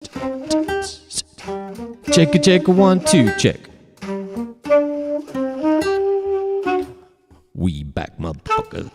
Check it, check it, 1, 2, check. We back, motherfuckers.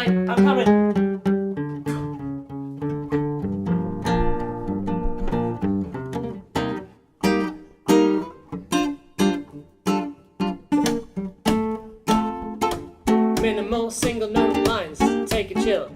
I'm coming. Minimal single note lines, take a chill.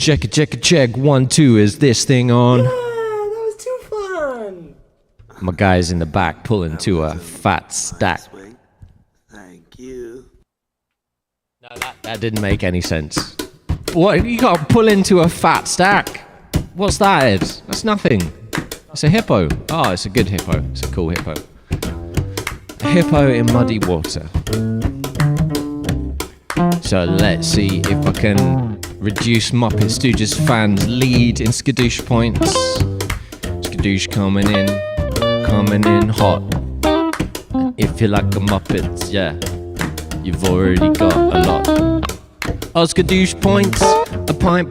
Check it, check it, check. 1, 2, is this thing on? Yeah, that was too fun. My guy's in the back pulling to a fat stack. Thank you. No, that didn't make any sense. What? You gotta pull into a fat stack? What's that, Ed? That's nothing. It's a hippo. Oh, it's a good hippo. It's a cool hippo. A hippo in muddy water. So let's see if I can reduce Muppet Stooges fans' lead in skadoosh points. Skadoosh coming in hot. If you like a Muppet, yeah, you've already got a lot. Oh, skadoosh points, a pint.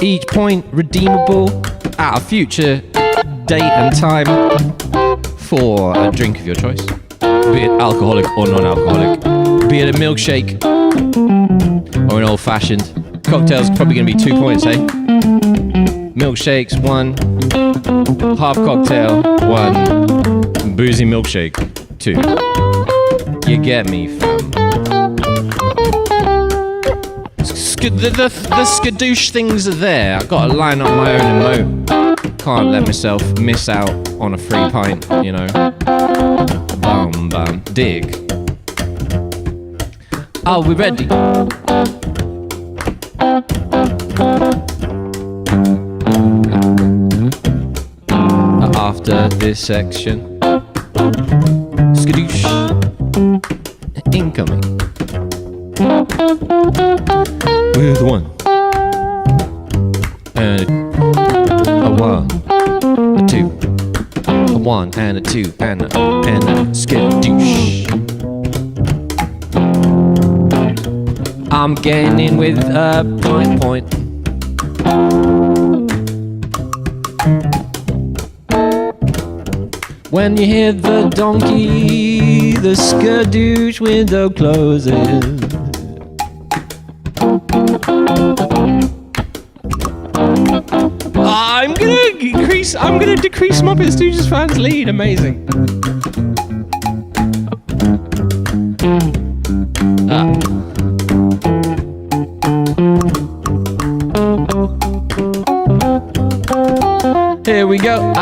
Each point redeemable at a future date and time for a drink of your choice. Be it alcoholic or non-alcoholic. Be it a milkshake or an old-fashioned. Cocktail's probably going to be 2 points, eh? Milkshakes, 1. Half cocktail, 1. Boozy milkshake, 2. You get me, fam. The skadoosh things are there. I've got to line up my own emote. Can't let myself miss out on a free pint, you know. Bum bum. Dig. Are we ready? After this section, skadoosh incoming. With 1 and a 1, a 2, a 1 and a 2 and a skadoosh. I'm getting in with a point. When you hear the donkey, the skadoosh window closes. I'm gonna decrease Muppet Stooges fans' lead. Amazing. Here we go.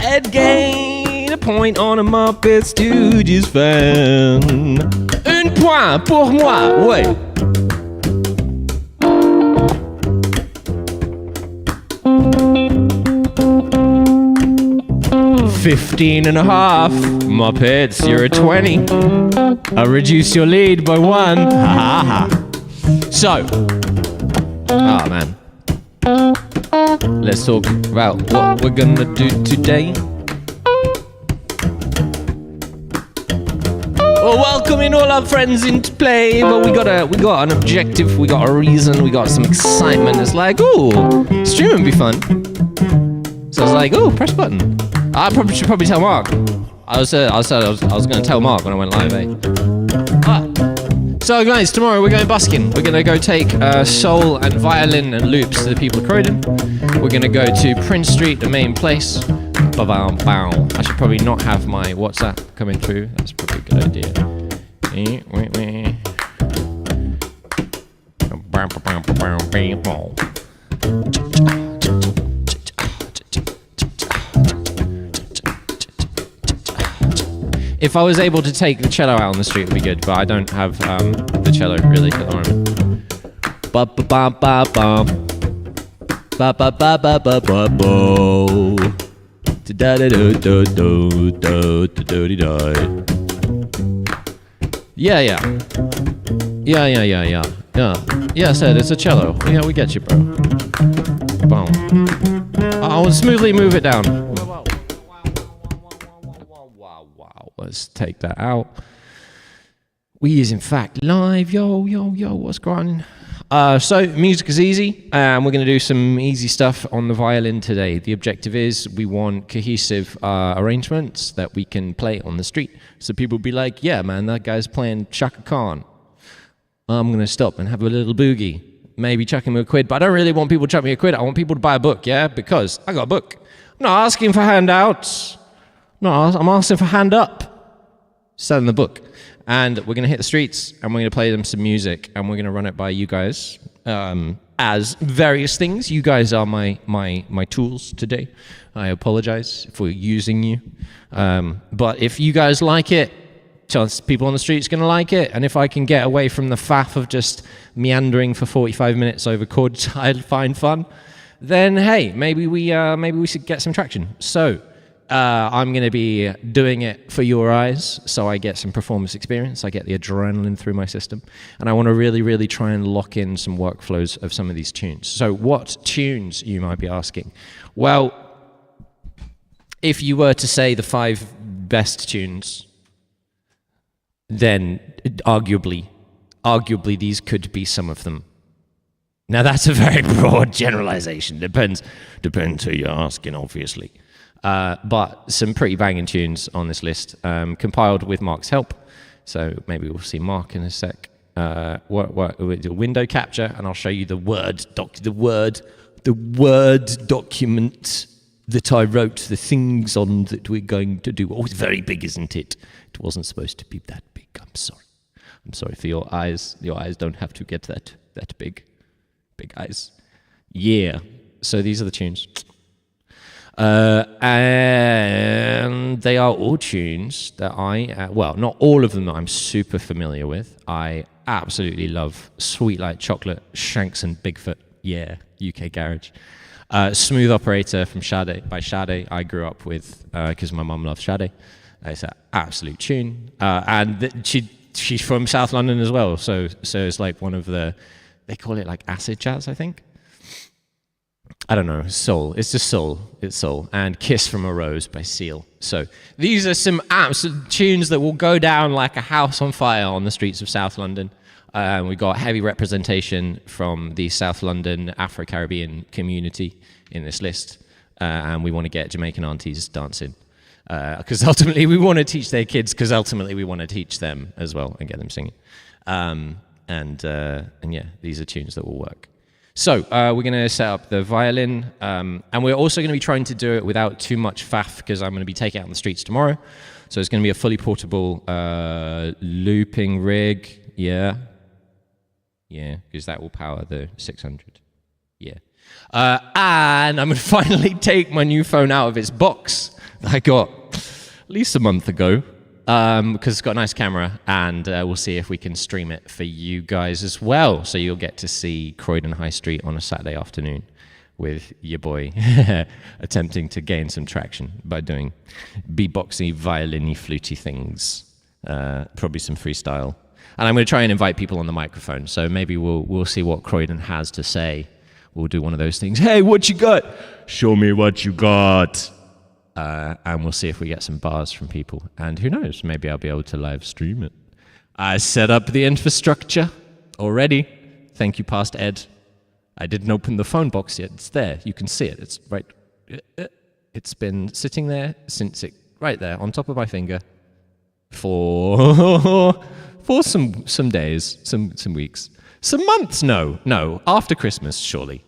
Ed gain a point on a Muppet Stooges fan. Un point pour moi. Ouais. 15 and a half. Muppets, you're a 20. I'll reduce your lead by 1. Ha ha. So, oh man. Let's talk about what we're gonna do today. Well, welcoming all our friends into play, but we got an objective, we got a reason, we got some excitement. It's like, ooh, streaming would be fun. So I was like, ooh, press button. I should probably tell Mark. I was gonna tell Mark when I went live, eh? So guys, tomorrow we're going busking. We're gonna go take soul and violin and loops to the people of Croydon. We're gonna go to Prince Street, the main place. Bow. I should probably not have my WhatsApp coming through. That's probably a good idea. If I was able to take the cello out on the street, it would be good, but I don't have the cello really at the moment. Yeah, said it's a cello. Yeah, we get you, bro. Boom. I'll smoothly move it down. Wow. Let's take that out. We is in fact live. Yo, what's going on? So music is easy, and we're going to do some easy stuff on the violin today. The objective is we want cohesive arrangements that we can play on the street. So people be like, yeah, man, that guy's playing Chaka Khan. I'm going to stop and have a little boogie. Maybe chuck him a quid, but I don't really want people to chuck me a quid. I want people to buy a book, yeah? Because I got a book. I'm not asking for handouts. No, I'm asking for hand up. selling the book. And we're going to hit the streets, and we're going to play them some music, and we're going to run it by you guys as various things. You guys are my tools today. I apologize for using you. But if you guys like it, chance people on the street's going to like it. And if I can get away from the faff of just meandering for 45 minutes over chords I find fun, then hey, maybe we should get some traction. So I'm going to be doing it for your eyes, so I get some performance experience. I get the adrenaline through my system, and I want to really, really try and lock in some workflows of some of these tunes. So what tunes, you might be asking? Well, if you were to say the 5 best tunes, then arguably these could be some of them. Now that's a very broad generalization. Depends who you're asking, obviously. But some pretty banging tunes on this list, compiled with Mark's help. So maybe we'll see Mark in a sec. Window capture, and I'll show you the word document that I wrote the things on that we're going to do. Oh, it's very big, isn't it? It wasn't supposed to be that big. I'm sorry. I'm sorry for your eyes. Your eyes don't have to get that big. Big eyes. Yeah. So these are the tunes. And they are all tunes that well, not all of them that I'm super familiar with. I absolutely love Sweet Like Chocolate, Shanks and Bigfoot. Yeah, UK Garage. Smooth Operator from Sade, by Sade, I grew up with because my mum loves Sade. It's an absolute tune. And she's from South London as well, so it's like one of the, they call it like acid jazz, I think. I don't know, soul. It's just soul. It's soul. And Kiss from a Rose by Seal. So these are some absolute tunes that will go down like a house on fire on the streets of South London. We got heavy representation from the South London Afro-Caribbean community in this list. And we want to get Jamaican aunties dancing. Because ultimately we want to teach their kids, because ultimately we want to teach them as well and get them singing. And yeah, these are tunes that will work. So we're going to set up the violin, and we're also going to be trying to do it without too much faff, because I'm going to be taking it out on the streets tomorrow. So it's going to be a fully portable looping rig. Yeah, because that will power the 600. Yeah. And I'm going to finally take my new phone out of its box that I got at least a month ago. Because it's got a nice camera, and we'll see if we can stream it for you guys as well. So you'll get to see Croydon High Street on a Saturday afternoon with your boy attempting to gain some traction by doing beatboxy, violin-y, fluty things. Probably some freestyle. And I'm going to try and invite people on the microphone. So maybe we'll see what Croydon has to say. We'll do one of those things. Hey, what you got? Show me what you got. And we'll see if we get some bars from people. And who knows, maybe I'll be able to live stream it. I set up the infrastructure already. Thank you, past Ed. I didn't open the phone box yet. It's there. You can see it. It's right. It's been sitting there since right there on top of my finger for some days, some weeks, some months. No, after Christmas, surely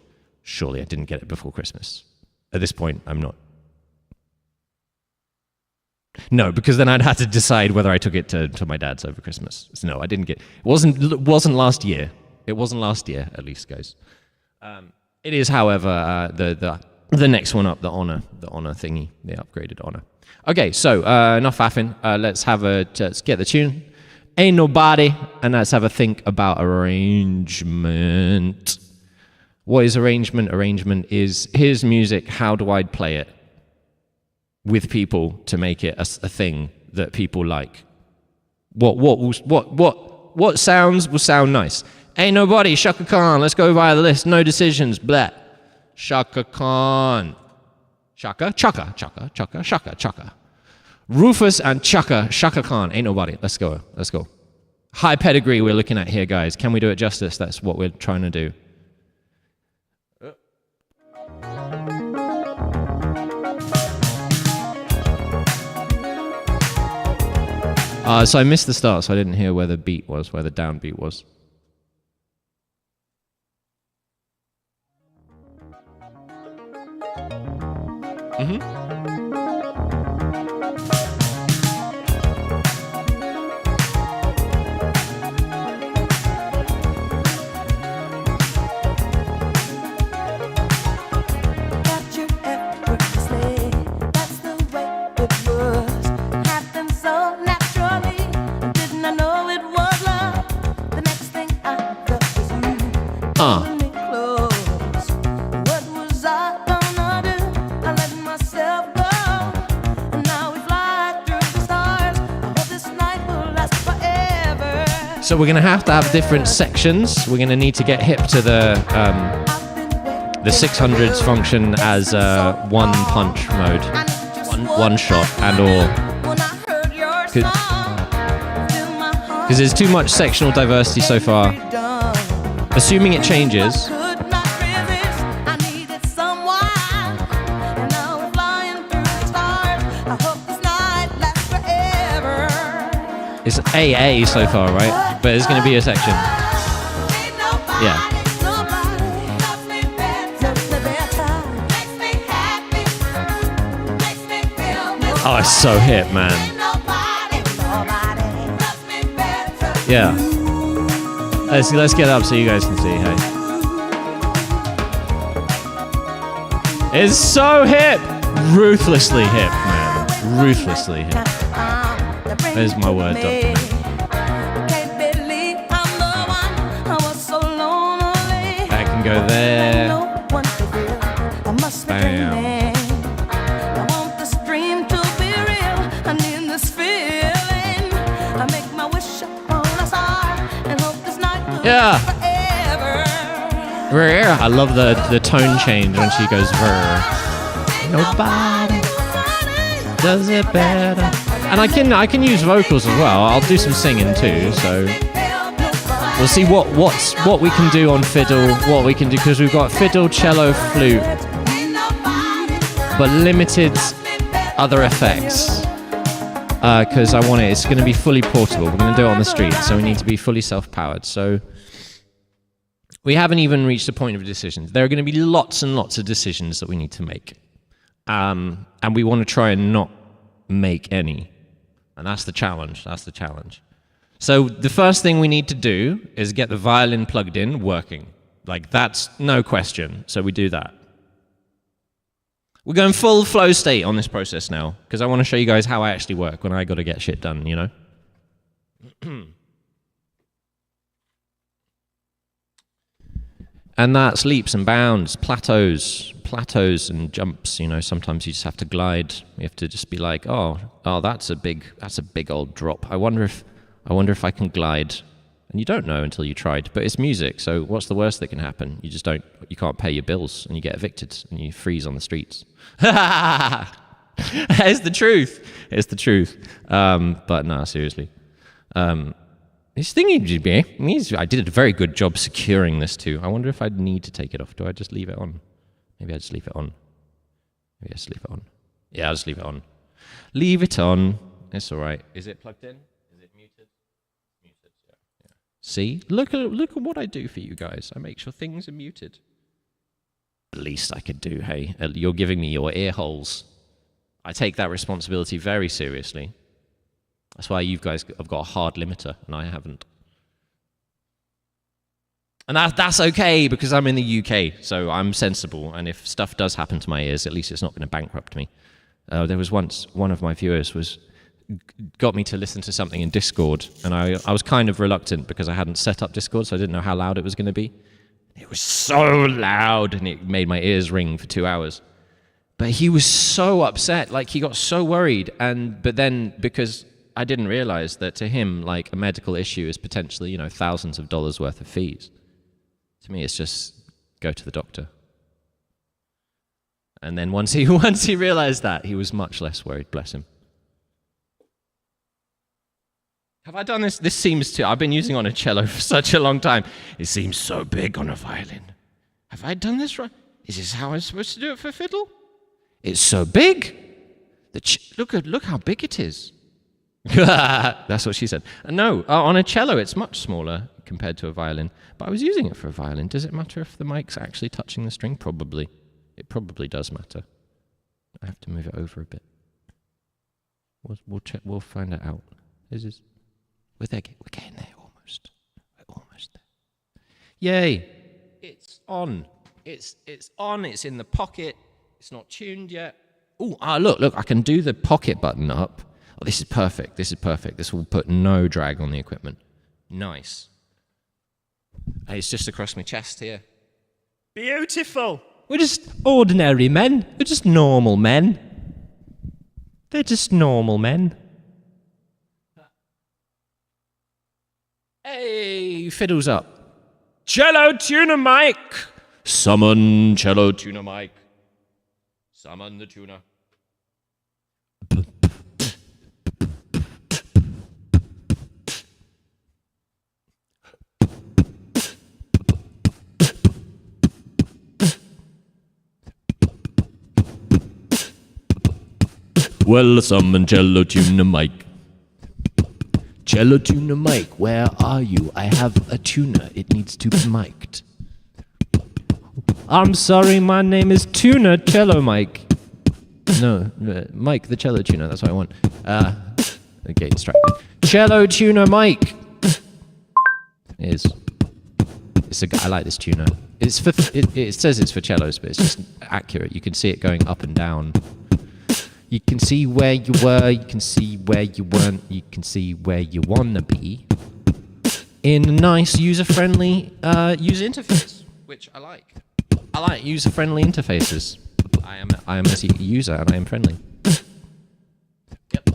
I didn't get it before Christmas. At this point, I'm not. No, because then I'd have to decide whether I took it to my dad's over Christmas. So no, I didn't get. It wasn't last year. It wasn't last year, at least, guys. It is, however, the next one up, the honor thingy, the upgraded honor. Okay, so enough faffing. Let's get the tune. Ain't Nobody, and let's have a think about arrangement. What is arrangement? Arrangement is, here's music. How do I play it with people to make it a thing that people like? What sounds will sound nice? Ain't Nobody, Shaka Khan. Let's go via the list. No decisions. Blah. Shaka Khan. Shaka, Chaka, Chaka, Chaka, Shaka, Chaka. Rufus and Chaka, Shaka Khan. Ain't Nobody. Let's go. High pedigree we're looking at here, guys. Can we do it justice? That's what we're trying to do. So I missed the start, so I didn't hear where the beat was, where the downbeat was. So we're going to have different sections. We're going to need to get hip to the 600s function as one punch mode, one shot, and or because there's too much sectional diversity so far. Assuming it changes. It's AA so far, right? But there's going to be a section. Yeah. Oh, it's so hip, man. Yeah. Let's get up so you guys can see. Hey. It's so hip. Ruthlessly hip, man. Ruthlessly hip. There's my word document. That can go there. Bam. Yeah. I love the tone change when she goes ver. Nobody does it better. And I can use vocals as well. I'll do some singing too. So we'll see what we can do on fiddle. What we can do, because we've got fiddle, cello, flute, but limited other effects. Because I want it. It's going to be fully portable. We're going to do it on the street, so we need to be fully self-powered. So we haven't even reached the point of decisions. There are going to be lots and lots of decisions that we need to make, and we want to try and not make any. And that's the challenge. That's the challenge. So the first thing we need to do is get the violin plugged in, working. Like, that's no question. So we do that. We're going full flow state on this process now, because I want to show you guys how I actually work when I got to get shit done, you know? And that's leaps and bounds, plateaus and jumps. You know, sometimes you just have to glide. You have to just be like, oh, that's a big old drop. I wonder if I can glide. And you don't know until you tried. But it's music, so what's the worst that can happen? You can't pay your bills, and you get evicted, and you freeze on the streets. It's the truth. It's the truth. But no, seriously. This thing I did a very good job securing this too. I wonder if I'd need to take it off. Do I just leave it on? Maybe I just leave it on. Yeah, I'll just leave it on. Leave it on. It's all right. Is it plugged in? Is it muted? Muted. Yeah. See? Look at what I do for you guys. I make sure things are muted. The least I could do. Hey, you're giving me your ear holes. I take that responsibility very seriously. That's why you guys have got a hard limiter, and I haven't. And that's okay, because I'm in the UK, so I'm sensible, and if stuff does happen to my ears, at least it's not going to bankrupt me. There was once one of my viewers got me to listen to something in Discord, and I was kind of reluctant because I hadn't set up Discord, so I didn't know how loud it was going to be. It was so loud, and it made my ears ring for 2 hours. But he was so upset, like he got so worried, but then because I didn't realize that to him, like, a medical issue is potentially, you know, thousands of dollars worth of fees. To me, it's just go to the doctor. And then once he realized that, he was much less worried, bless him. Have I done this? This seems to, I've been using on a cello for such a long time. It seems so big on a violin. Have I done this right? Is this how I'm supposed to do it for fiddle? It's so big. Look how big it is. That's what she said. No, on a cello it's much smaller compared to a violin. But I was using it for a violin. Does it matter if the mic's actually touching the string? Probably. It probably does matter. I have to move it over a bit. We'll check. We'll find it out. We're getting there almost. We're almost there. Yay! It's on. It's on. It's in the pocket. It's not tuned yet. Oh, look! I can do the pocket button up. Oh, this is perfect. This will put no drag on the equipment. Nice. Hey, it's just across my chest here. Beautiful. We're just ordinary men. We're just normal men. They're just normal men. Hey, Fiddle's up. Cello tuna Mike. Summon cello tuna Mike. Summon the tuna. Well, summon cello tuna Mike. Cello tuna Mike, where are you? I have a tuna. It needs to be mic'd. I'm sorry, my name is Tuna Cello Mike. No, Mike the cello tuna. That's what I want. Okay, distracted. Cello tuna Mike. It's a guy. I like this tuna. It's for. It says it's for cellos, but it's just accurate. You can see it going up and down. You can see where you were, you can see where you weren't, you can see where you want to be in a nice user-friendly user interface, which I like. I like user-friendly interfaces. I am a user and I am friendly. Yep.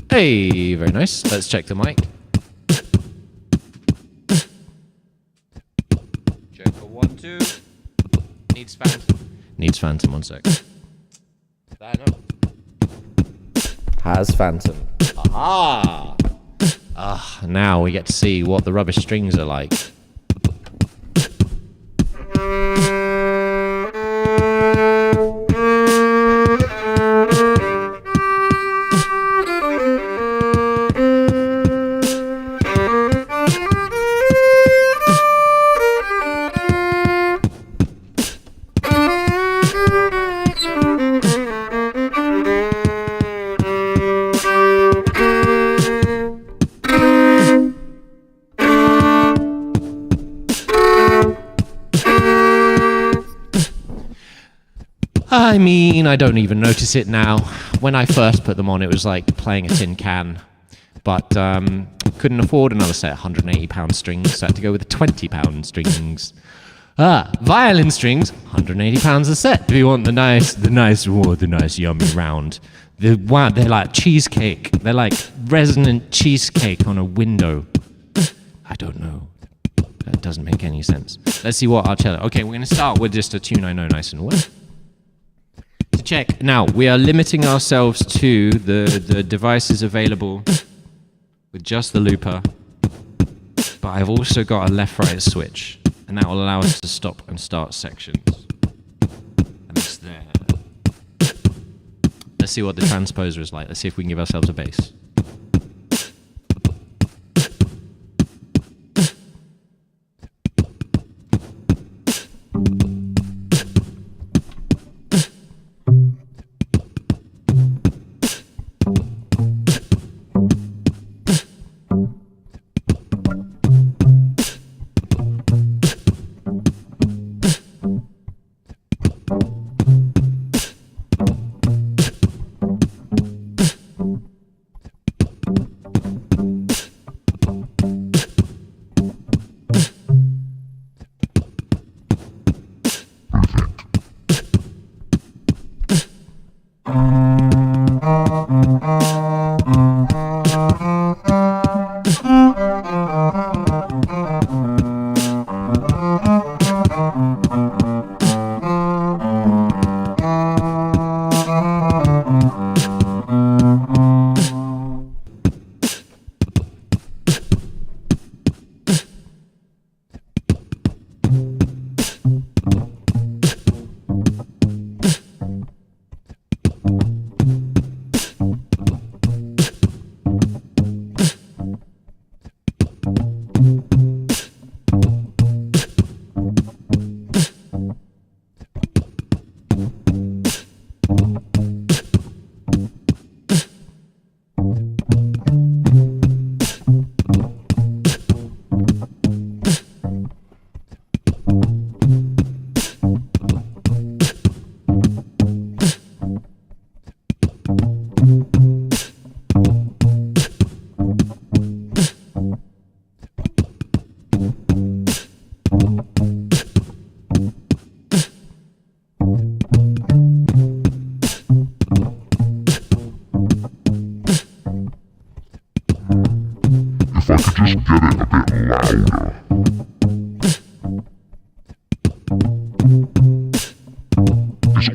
Hey, very nice. Let's check the mic. Check for 1, 2. Needs phantom. Needs phantom, 1 sec. There, no. Has phantom. Aha! Now we get to see what the rubbish strings are like. I mean, I don't even notice it now. When I first put them on, it was like playing a tin can. But couldn't afford another set of £180 strings, so I had to go with the £20 strings. Violin strings, £180 a set. Do you want the nice yummy round? They're like cheesecake. They're like resonant cheesecake on a window. I don't know. That doesn't make any sense. Let's see what our cello... Okay, we're going to start with just a tune I know nice and well. To check. Now, we are limiting ourselves to the devices available with just the looper. But I've also got a left-right switch, and that will allow us to stop and start sections. And it's there. Let's see what the transposer is like. Let's see if we can give ourselves a bass.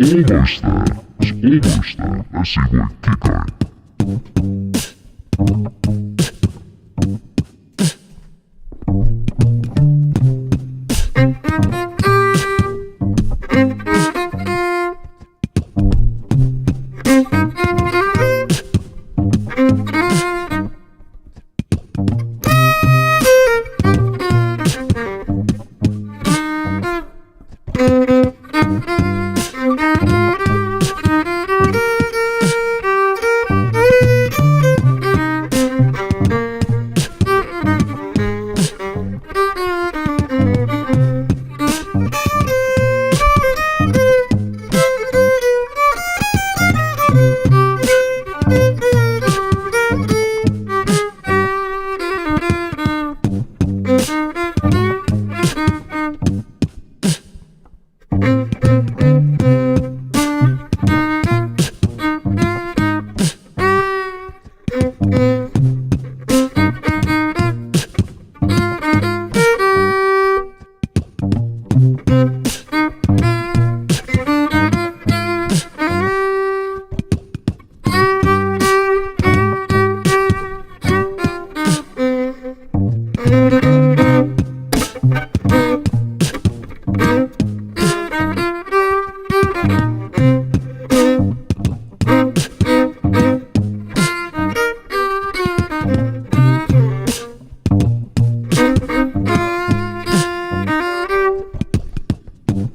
almost there. It's almost there. Let's see what keep going.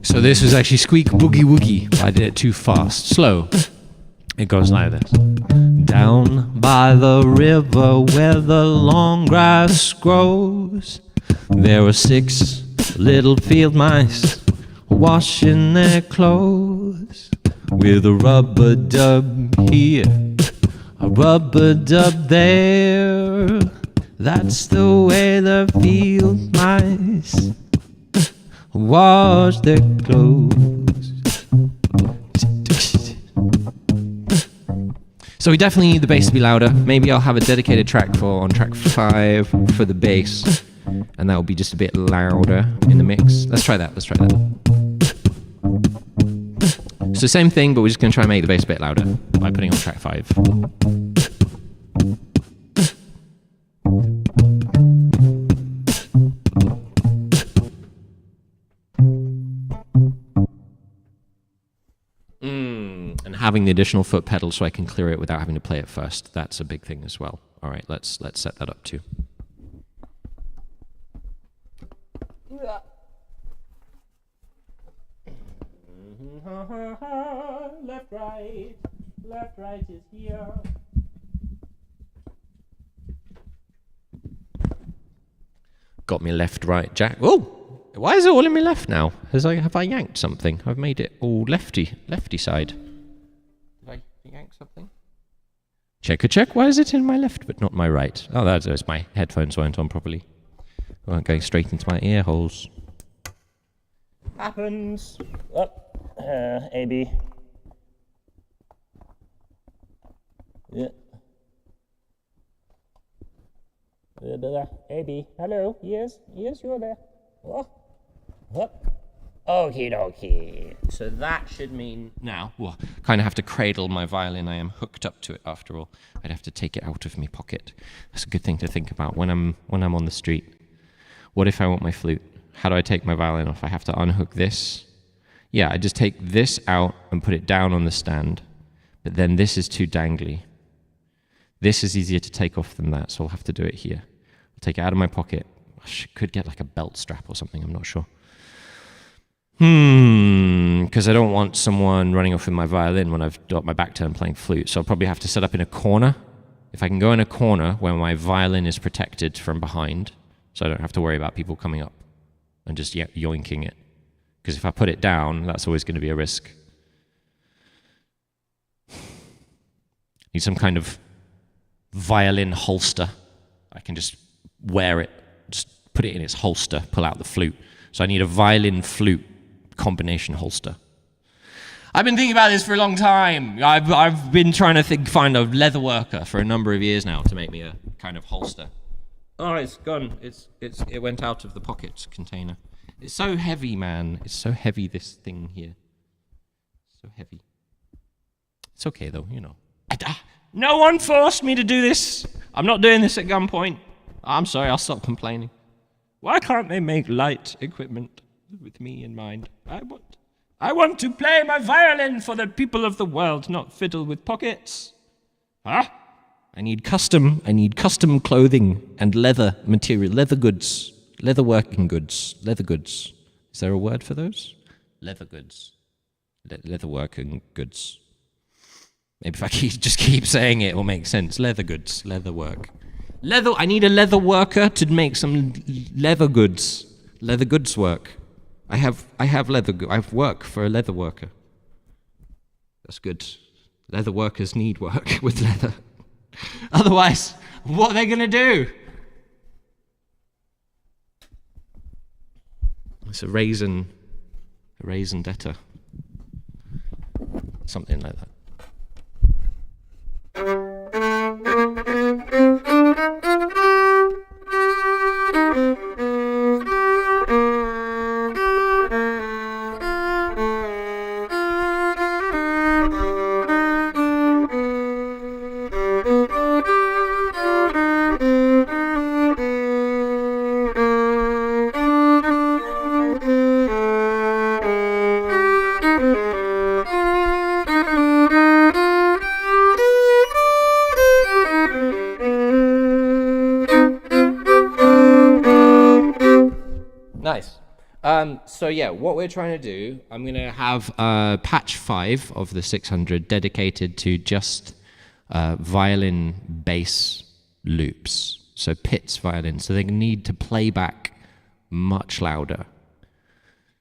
So this was actually Squeak Boogie Woogie. I did it too fast. Slow. It goes like this. Down by the river where the long grass grows, there were 6 little field mice washing their clothes. With a rub-a-dub here, a rub-a-dub there. That's the way the field mice wash their clothes. So we definitely need the bass to be louder. Maybe I'll have a dedicated track on track 5 for the bass, and that will be just a bit louder in the mix. Let's try that. So same thing, but we're just going to try and make the bass a bit louder by putting on track 5. And having the additional foot pedal so I can clear it without having to play it first. That's a big thing as well. All right, let's set that up too. Left, right is here. Got me left, right, jack. Oh! Why is it all in my left now? Have I yanked something? I've made it all lefty side. Did I yank something? Check. Why is it in my left but not my right? Oh, that's my headphones weren't on properly. They weren't going straight into my ear holes. Happens. AB. Yeah. AB. Hello. Yes, you're there. Oh. Okie dokie. So that should mean now, well, kind of have to cradle my violin. I am hooked up to it after all. I'd have to take it out of my pocket. That's a good thing to think about when I'm on the street. What if I want my flute? How do I take my violin off? I have to unhook this. Yeah, I just take this out and put it down on the stand. But then this is too dangly. This is easier to take off than that, so I'll have to do it here. I'll take it out of my pocket. I could get like a belt strap or something, I'm not sure. Because I don't want someone running off with my violin when I've got my back turned playing flute. So I'll probably have to set up in a corner. If I can go in a corner where my violin is protected from behind, so I don't have to worry about people coming up and just yoinking it. Because if I put it down, that's always going to be a risk. Need some kind of violin holster. I can just wear it, just put it in its holster, pull out the flute. So I need a violin flute combination holster. I've been thinking about this for a long time. I've been trying to find a leather worker for a number of years now to make me a kind of holster. Oh, it's gone. It went out of the pocket container. It's so heavy, man. It's so heavy, this thing here. So heavy. It's okay though, you know. No one forced me to do this. I'm not doing this at gunpoint. I'm sorry, I'll stop complaining. Why can't they make light equipment with me in mind? I want to play my violin for the people of the world, not fiddle with pockets. Huh? I need custom clothing and leather material, leather goods, leather working goods, leather goods. Is there a word for those? Leather goods. Leather working goods. Maybe if I just keep saying it, it'll make sense. Leather goods, leather work. I need a leather worker to make some leather goods. Leather goods work. I have work for a leather worker. That's good. Leather workers need work with leather. Otherwise, what are they going to do? It's a raisin debtor. Something like that. Nice. So yeah, what we're trying to do, I'm going to have patch 5 of the 600 dedicated to just violin bass loops. So Pitt's violin. So they need to play back much louder.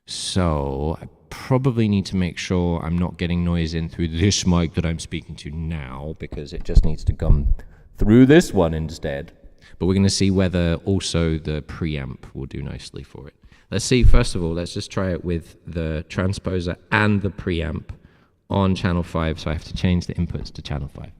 So I probably need to make sure I'm not getting noise in through this mic that I'm speaking to now, because it just needs to come through this one instead. But we're going to see whether also the preamp will do nicely for it. Let's see, first of all, let's just try it with the transposer and the preamp on channel 5, so I have to change the inputs to channel 5.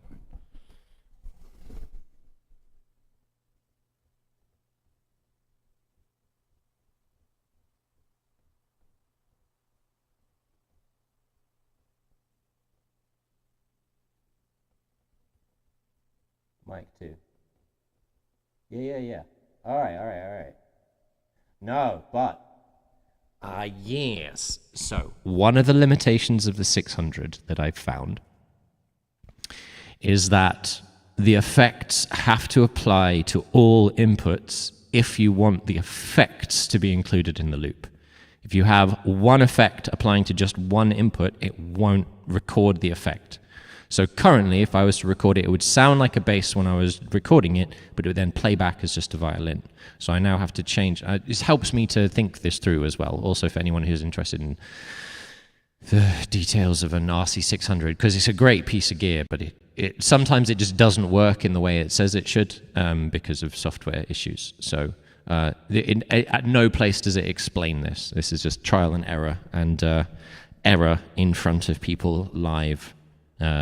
Mic 2. Yeah. All right. No, but... yes. So, one of the limitations of the 600 that I've found is that the effects have to apply to all inputs if you want the effects to be included in the loop. If you have one effect applying to just one input, it won't record the effect. So currently, if I was to record it, it would sound like a bass when I was recording it, but it would then play back as just a violin. So I now have to change. This helps me to think this through as well. Also, for anyone who's interested in the details of an RC600, because it's a great piece of gear, but sometimes it just doesn't work in the way it says it should because of software issues. So at no place does it explain this. This is just trial and error in front of people live.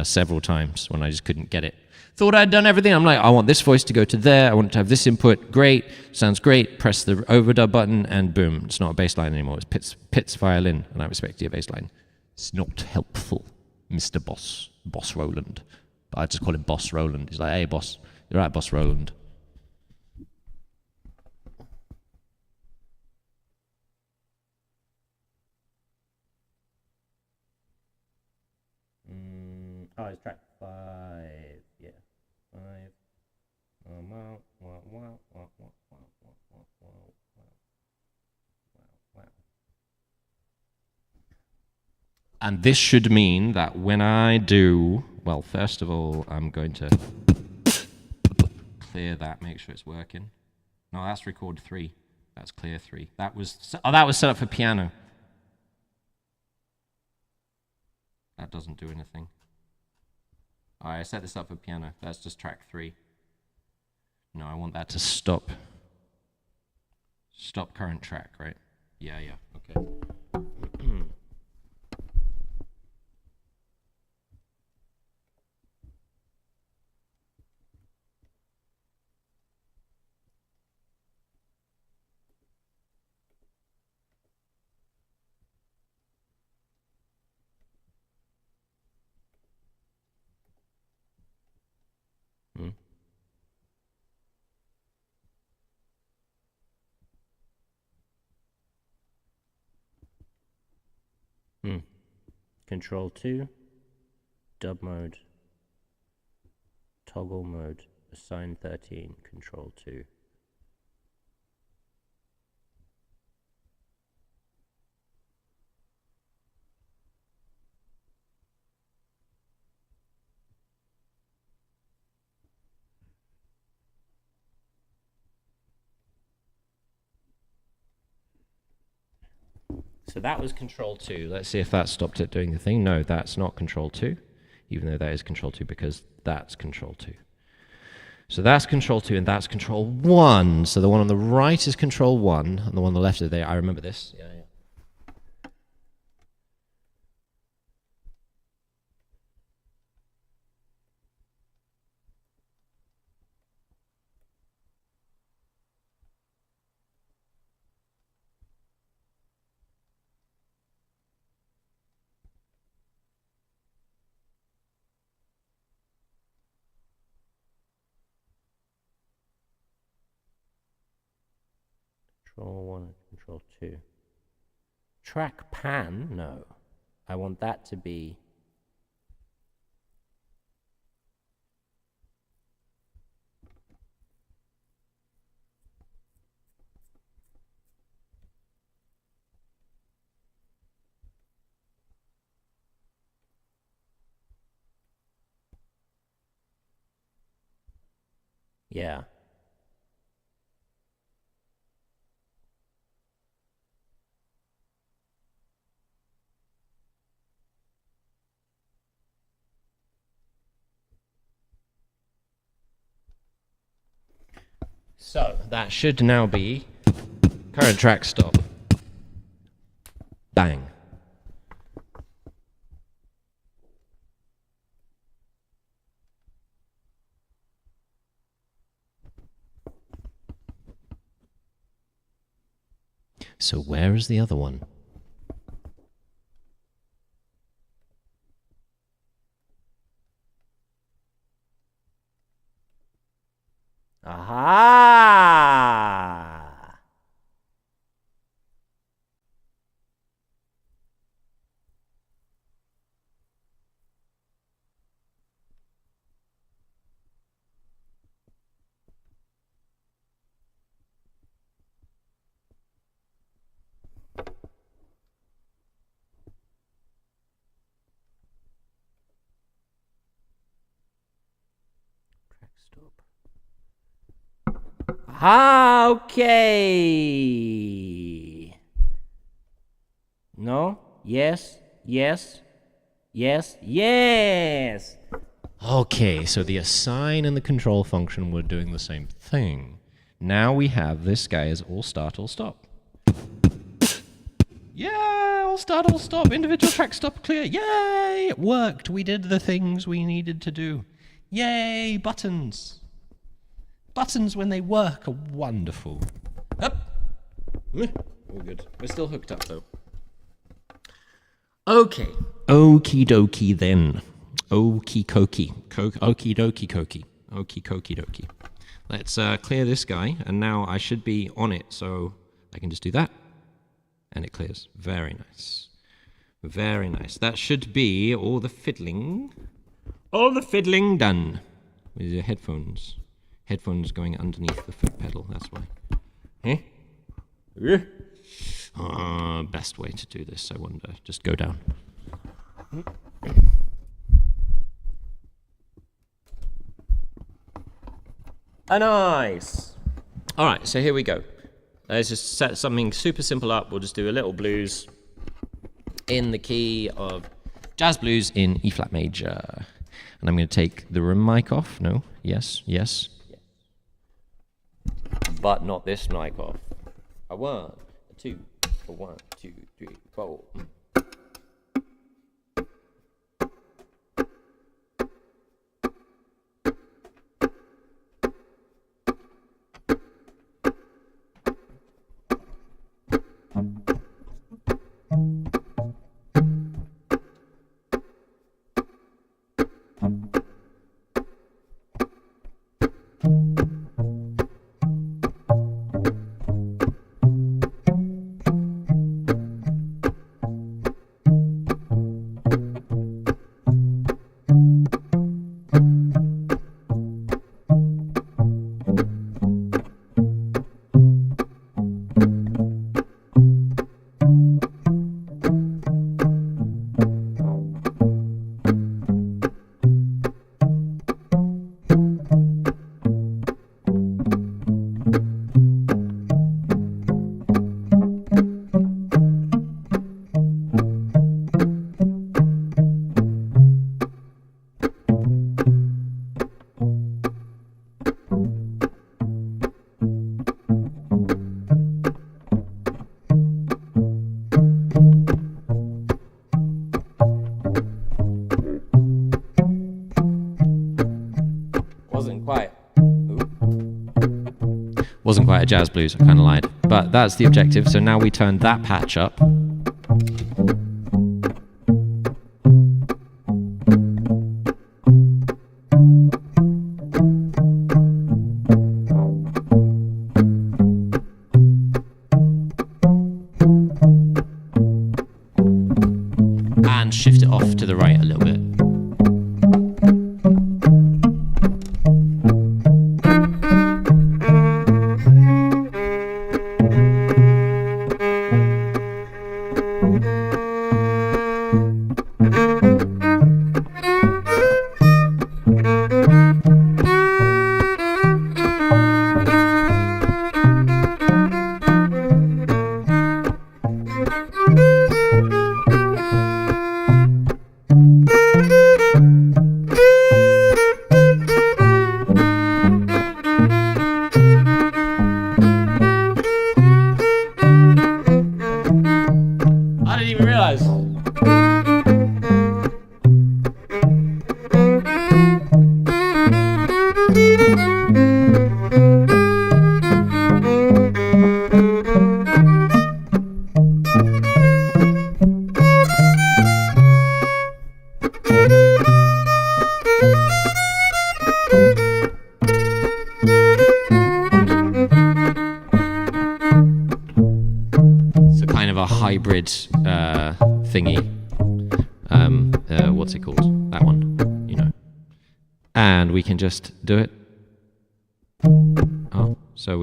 Several times when I just couldn't get it. Thought I'd done everything. I'm like, I want this voice to go to there. I want it to have this input. Great. Sounds great. Press the overdub button and boom. It's not a bass line anymore. It's Pitt's violin and I'm expecting a bass line. It's not helpful, Mr. Boss Roland. But I just call him Boss Roland. He's like, hey, boss. You're right, Boss Roland. Oh, it's track 5. Yeah. 5. And this should mean that when I do, well, first of all, I'm going to clear that, make sure it's working. No, that's record 3. That's clear 3. That was set up for piano. That doesn't do anything. All right, I set this up for piano. That's just track 3. No, I want that to stop. Stop current track, right? Yeah, okay. Control 2, dub mode, toggle mode, assign 13, control 2. So that was control 2. Let's see if that stopped it doing the thing. No, that's not control 2, even though that is control 2 because that's control 2. So that's control 2 and that's control 1. So the one on the right is control 1 and the one on the left is there. I remember this. Yeah. Control 1 and control 2. Track pan? No. I want that to be... Yeah. So that should now be current track stop. Bang. So where is the other one? Aha! Track stop. Ah, okay. No? Yes? Yes? Yes? Yes! Okay, so the assign and the control function were doing the same thing. Now we have this guy as all start, all stop. Yeah, all start, all stop. Individual track stop clear. Yay! It worked. We did the things we needed to do. Yay, buttons. Buttons, when they work, are wonderful. Up. All good. We're still hooked up, though. Okay. Okie dokie, then. Okie kokie. Okie dokie kokie. Okie kokie dokie. Let's clear this guy, and now I should be on it, so I can just do that. And it clears. Very nice. Very nice. That should be all the fiddling done. With your headphones. Headphones going underneath the foot pedal, that's why. Best way to do this, I wonder. Just go down. Nice! Alright, so here we go. Let's just set something super simple up. We'll just do a little blues in the key of jazz blues in E flat major. And I'm going to take the room mic off. No, yes, yes. But not this mic off. A 1, a 2, a 1, 2, 3, 4. jazz blues. I kind of lied. But that's the objective. So now we turn that patch up. And shift it off to the right a little bit. I didn't even realize. It's a kind of a hybrid thingy. What's it called? That one, you know. And we can just do it. Oh, so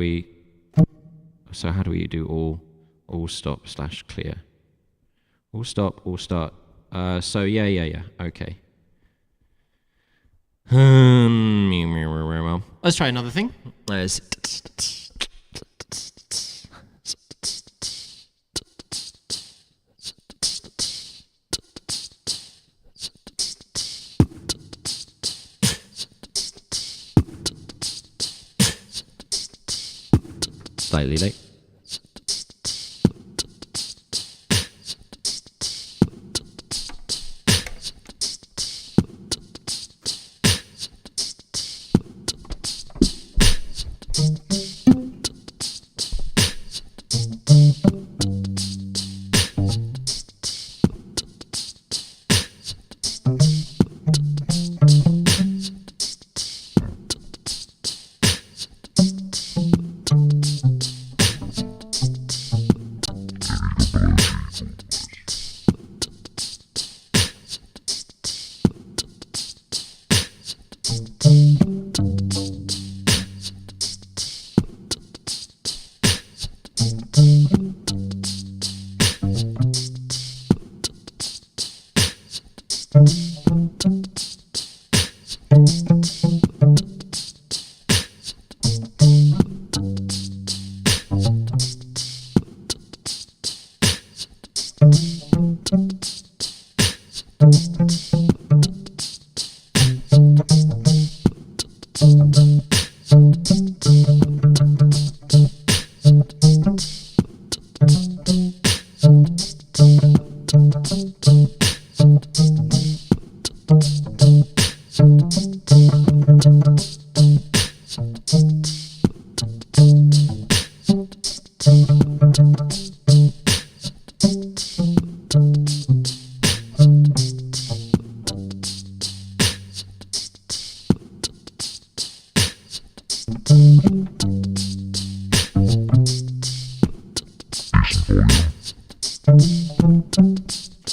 how do we do all stop / clear? All stop, all start. So yeah. Okay. Let's try another thing. Slightly late.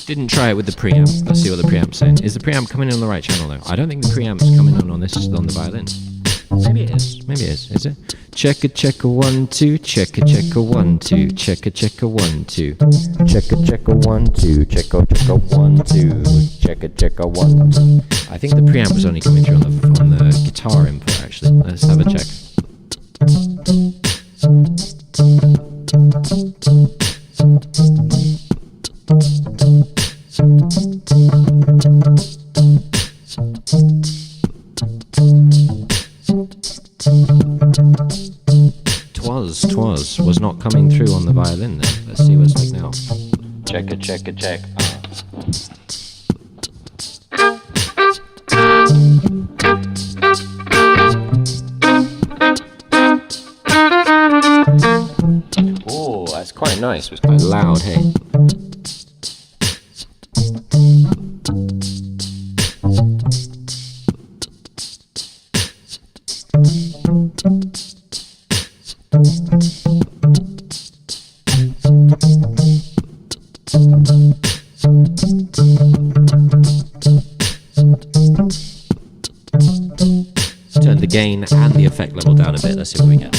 Didn't try it with the preamp. Let's see what the preamp's saying. Is the preamp coming in on the right channel though? I don't think the preamp's coming on the violin. Maybe it is. Maybe it is. Is it? Check a 1 2. Check a 1 2. Check a 1 2. Check a 1 2. Check a 1 2. Check a 1 2. I think the preamp was only coming through on the guitar input actually. Let's have a check. Twas was not coming through on the violin then. Let's see what it's like now. Check. nice. It was quite loud, hey? Turn the gain and the effect level down a bit. Let's see what we get.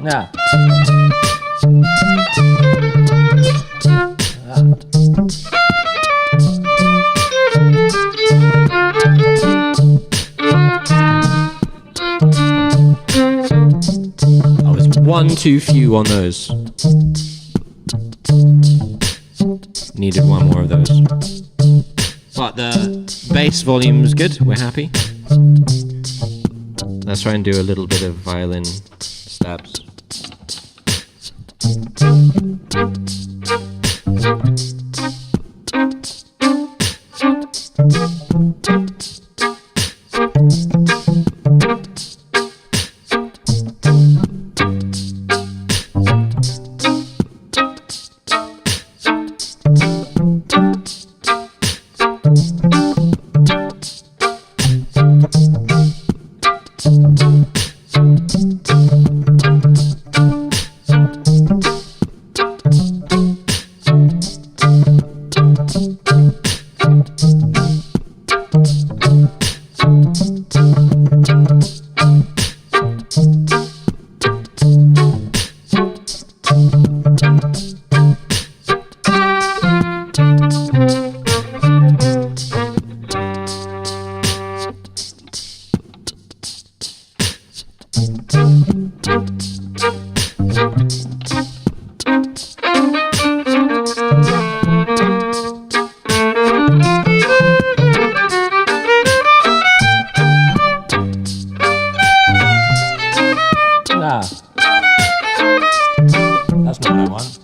Yeah. I was one too few on those. Needed one more of those. But the bass volume was good. We're happy. Let's try and do a little bit of violin stabs. That's not what I want.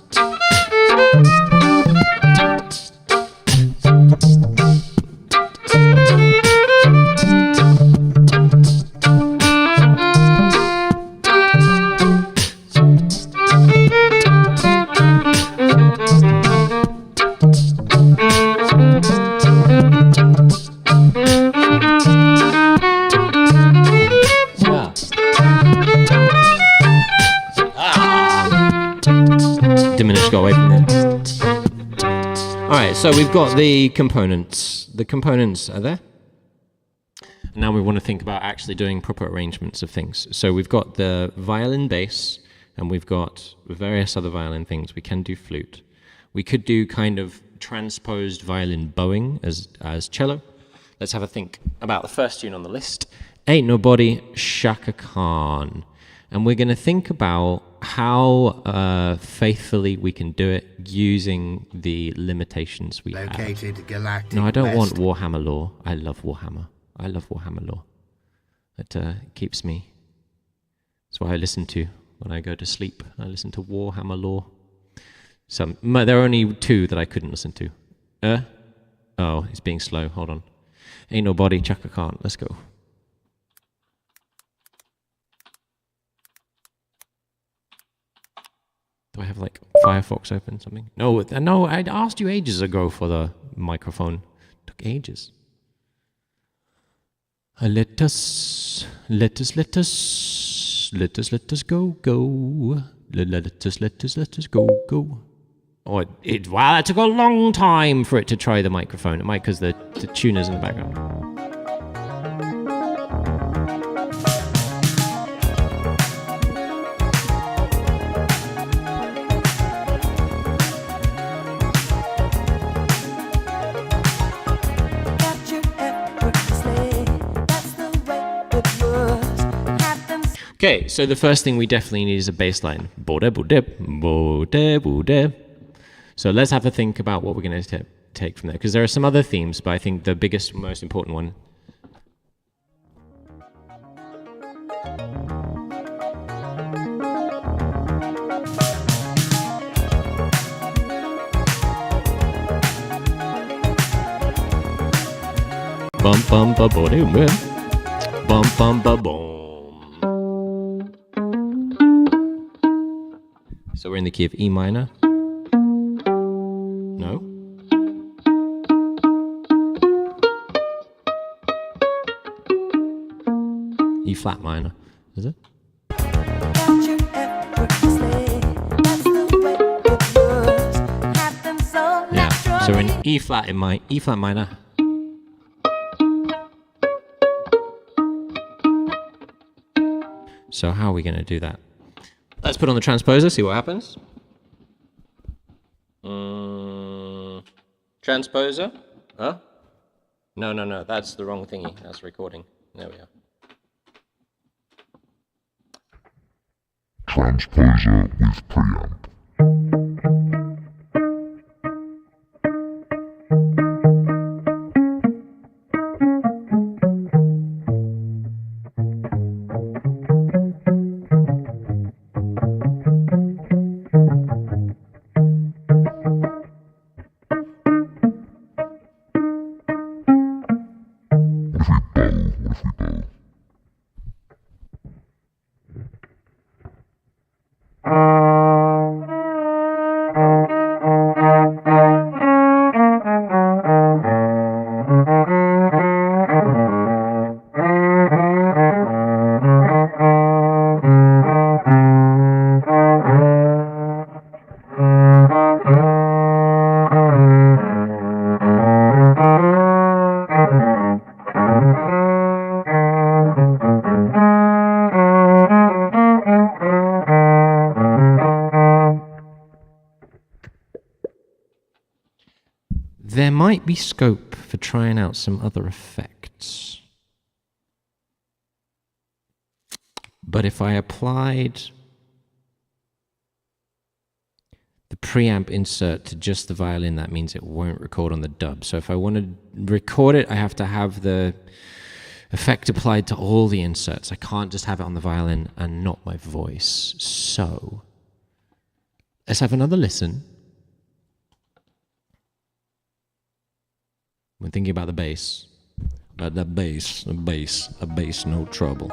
Diminished, got away from it. Alright, so we've got the components. The components are there. Now we want to think about actually doing proper arrangements of things. So we've got the violin bass, and we've got various other violin things. We can do flute. We could do kind of transposed violin bowing as cello. Let's have a think about the first tune on the list. Ain't Nobody, Shaka Khan. And we're going to think about how faithfully we can do it using the limitations we have. Located galactic No, I don't want west. Warhammer lore. I love Warhammer. I love Warhammer lore. It keeps me. That's what I listen to when I go to sleep. I listen to Warhammer lore. There are only 2 that I couldn't listen to. Oh, it's being slow. Hold on. Ain't no body, Chaka can't. Let's go. Do I have like Firefox open something? No, I asked you ages ago for the microphone. It took ages. Let us go. Let us go. Oh, wow, that took a long time for it to try the microphone. It might because the tuner's in the background. Okay, so the first thing we definitely need is a bass line. So let's have a think about what we're going to take from there, because there are some other themes, but I think the biggest, most important one. Bum bum ba boom bum bum ba boom. So we're in the key of E minor. No. E flat minor, is it? Yeah. So we're in E flat minor. So how are we going to do that? Let's put on the transposer, see what happens. Transposer? Huh? No, that's the wrong thingy. That's recording. There we are. Transposer with preamp. There might be scope for trying out some other effects. But if I applied the preamp insert to just the violin, that means it won't record on the dub. So if I want to record it, I have to have the effect applied to all the inserts. I can't just have it on the violin and not my voice. So let's have another listen. When thinking about the bass, about the bass, no trouble.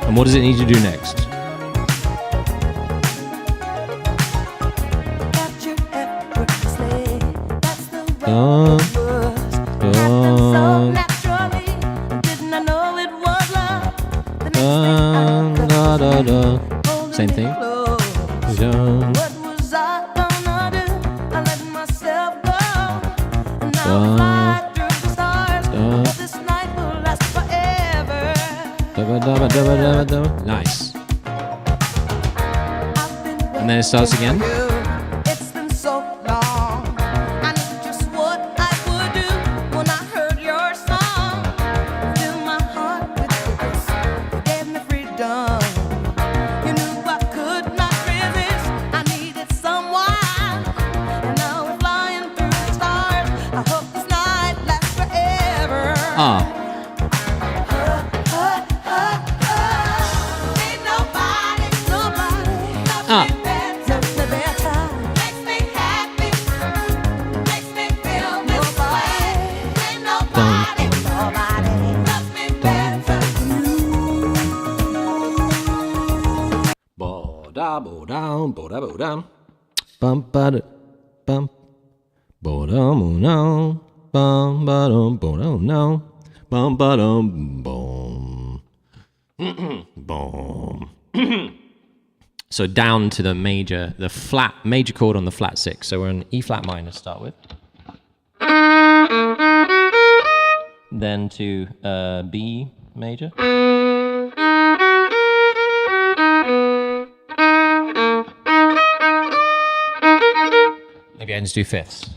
And what does it need to do next? Same thing. Nice. And then it starts again. Ah. Ah. Bo-da-bo-dam, bo-da-bo-dam. Bum-ba-da-bum. Bo-dum-o-no. Bum-ba-dum, bo-dum-no. Bum-ba-dum, boom. Boom. So down to the major chord on the flat 6. So we're on E flat minor to start with. Then to B major. Maybe I just do fifths.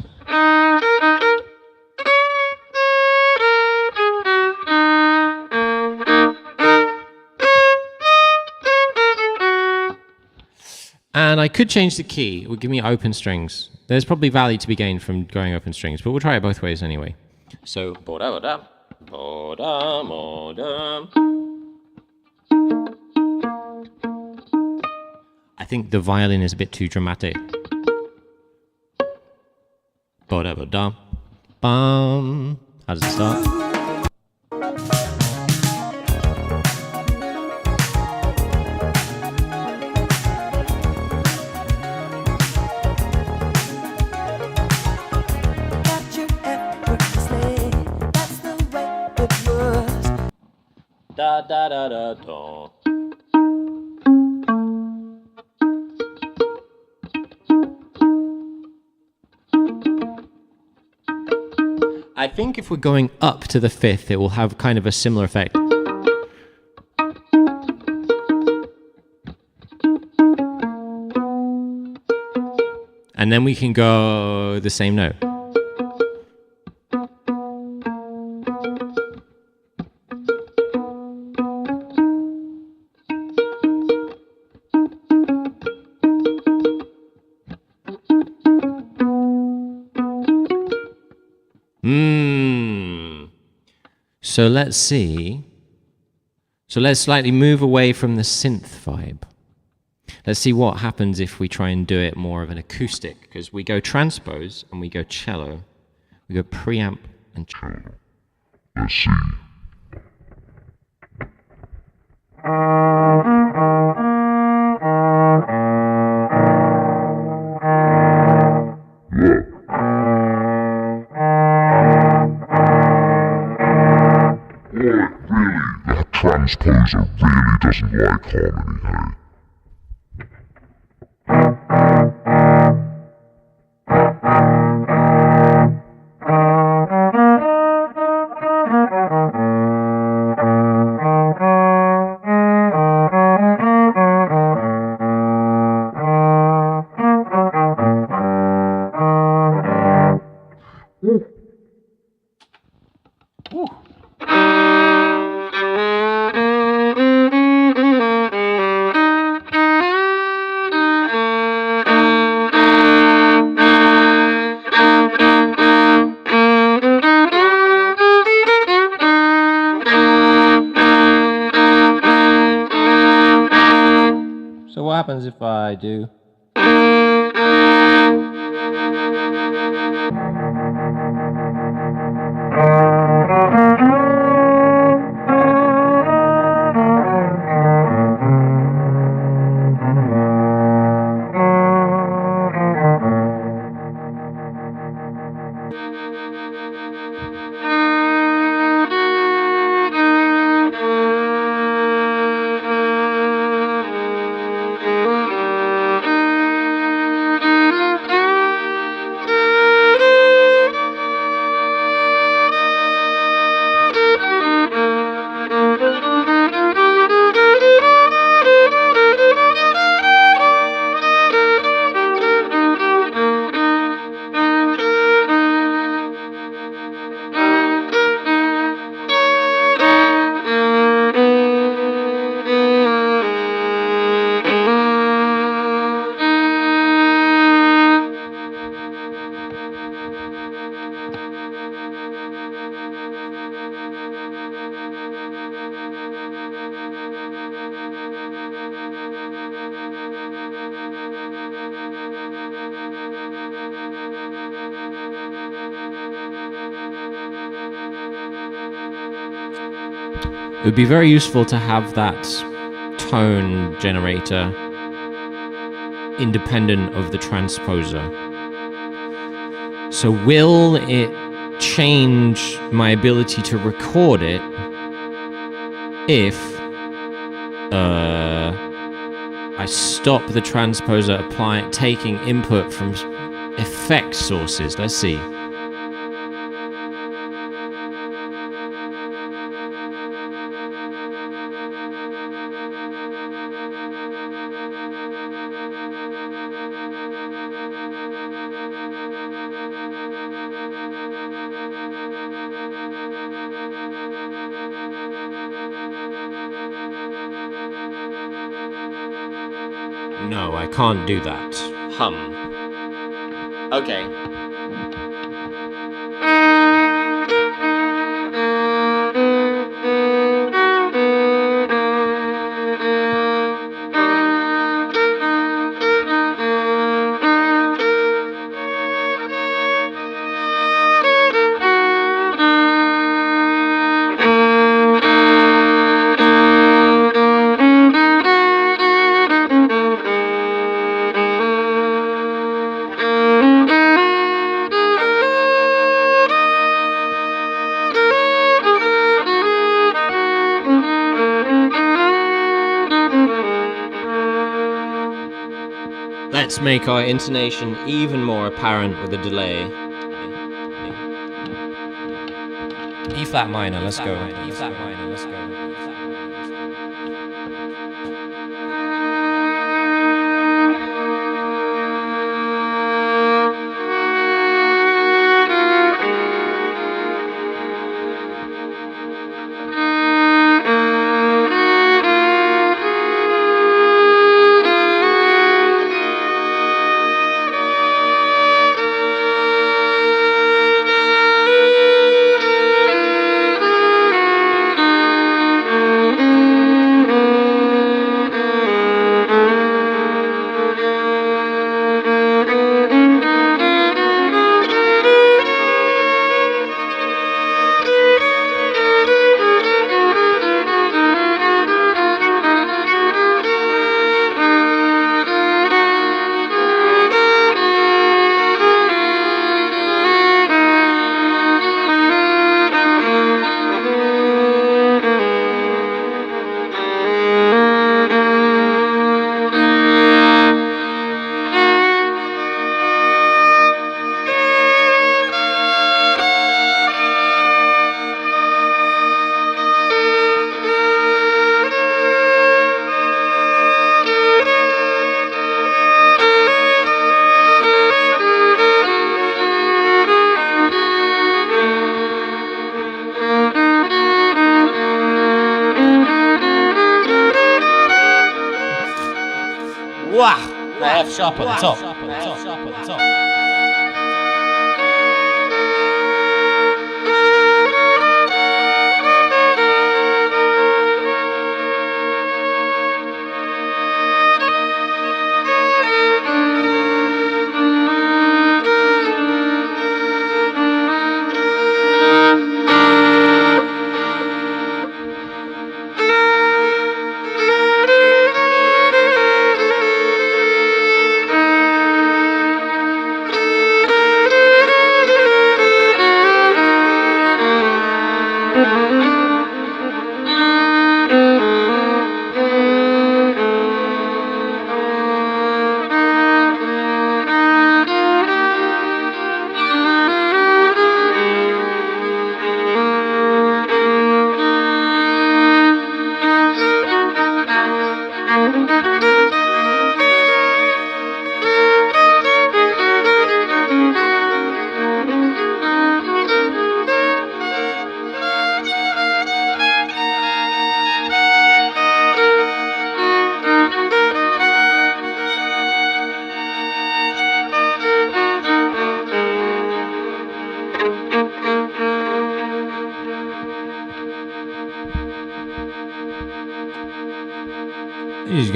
And I could change the key. It would give me open strings. There's probably value to be gained from going open strings, but we'll try it both ways anyway. So, bo-da-bo-dam, bo-dam-o-dam. I think the violin is a bit too dramatic. Bo-da-bo-dam, bum. How does it start? Da da da da da. I think if we're going up to the fifth, it will have kind of a similar effect. And then we can go the same note. So let's see. So let's slightly move away from the synth vibe. Let's see what happens if we try and do it more of an acoustic, because we go transpose and we go cello. We go preamp and cello. Let's see. That transposer really doesn't like harmony, hey? So what happens if I do? It would be very useful to have that tone generator independent of the transposer. So will it change my ability to record it if I stop the transposer taking input from effect sources? Let's see. No, I can't do that. Hum. Okay. Let's make our intonation even more apparent with a delay. E flat minor, let's go. E flat minor, let's go. Wow! The F sharp at the top. F sharp at the top.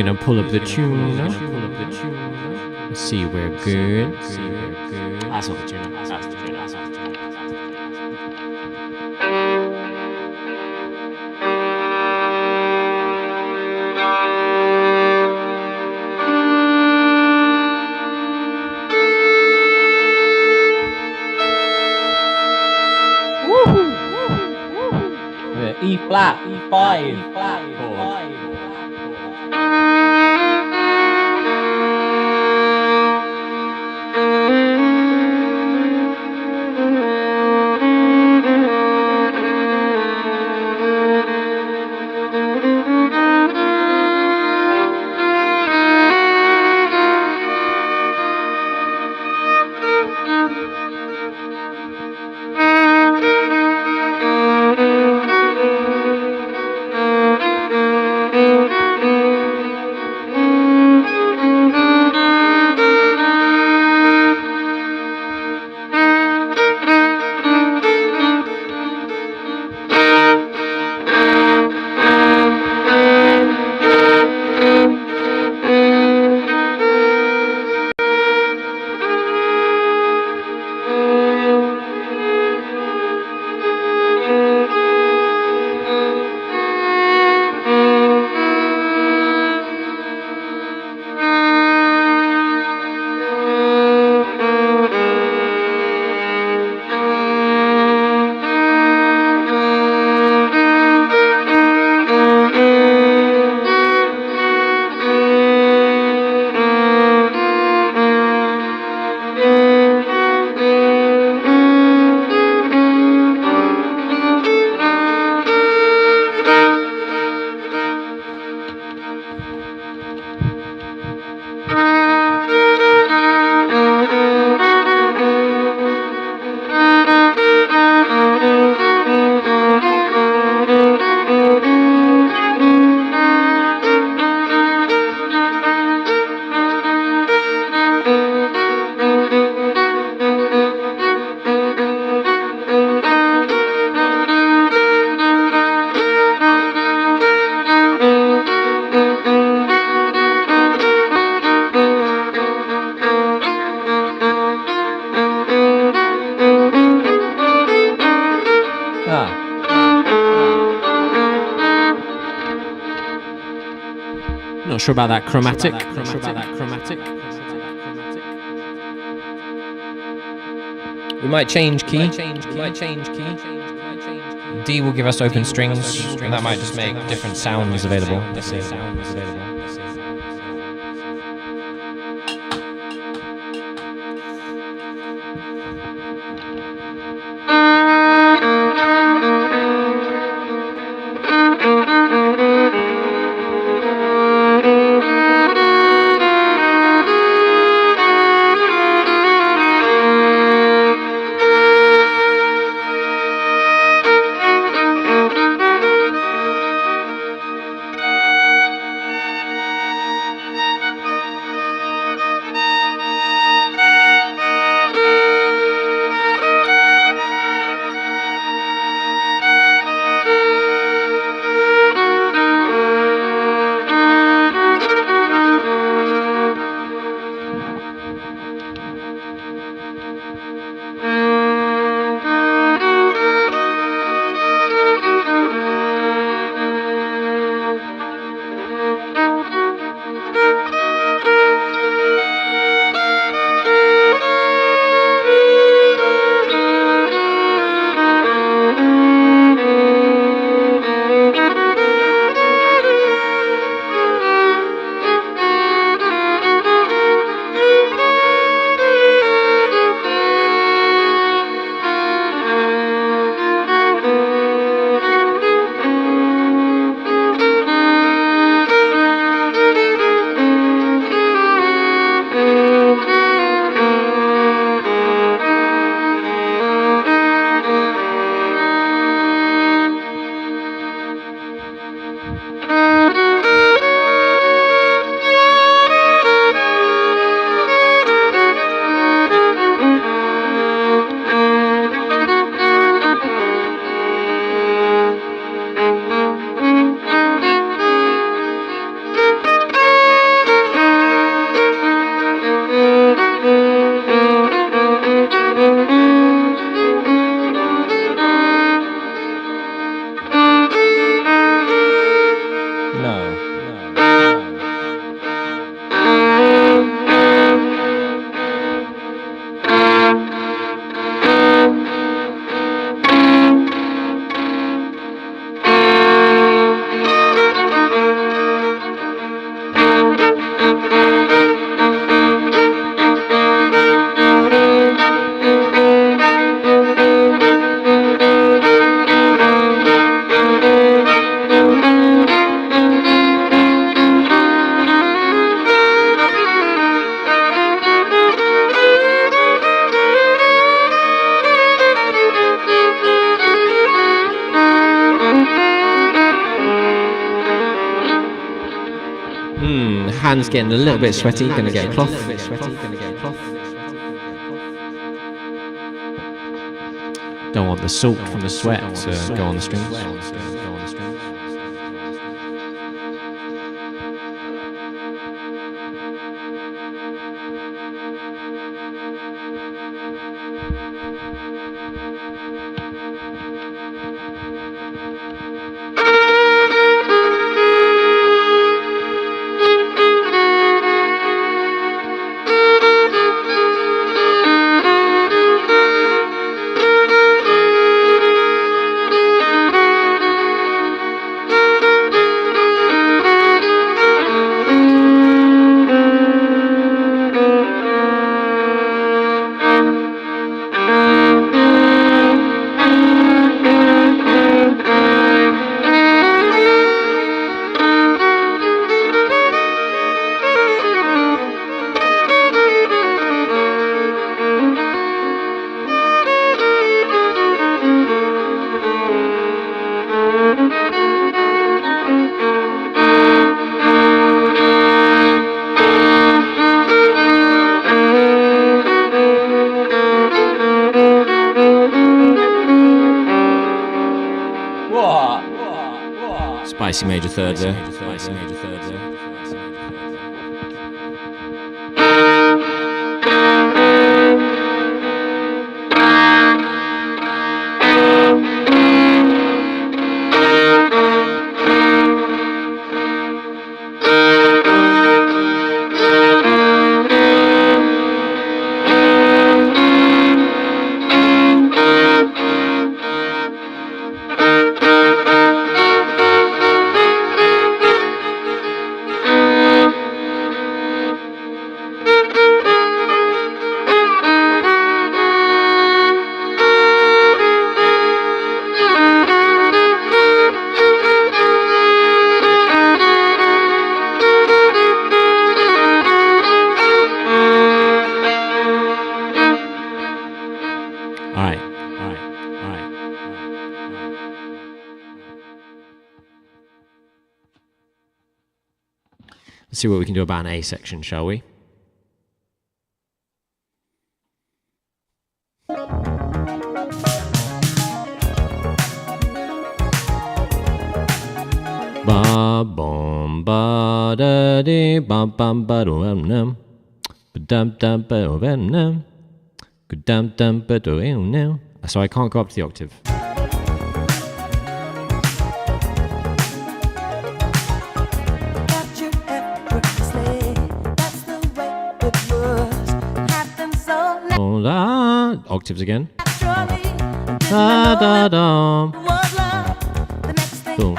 gonna pull up the tune. See, we're good. That's not the tune. That's not the tune. That's not the tune. E flat, E5 chord. Not sure about that chromatic. We might change key. D will give us open strings, and that might just make different sounds available. Hand's getting a little bit sweaty. Gonna get a cloth. Don't want the salt from the sweat to go on the strings. Spicy major third there. Let's see what we can do about an A section, shall we? Ba bum ba da dee bum bum ba do num ba dum dum ba do num dum dum ba do num. So I can't go up to the octave. Octaves again. Da da da. Boom.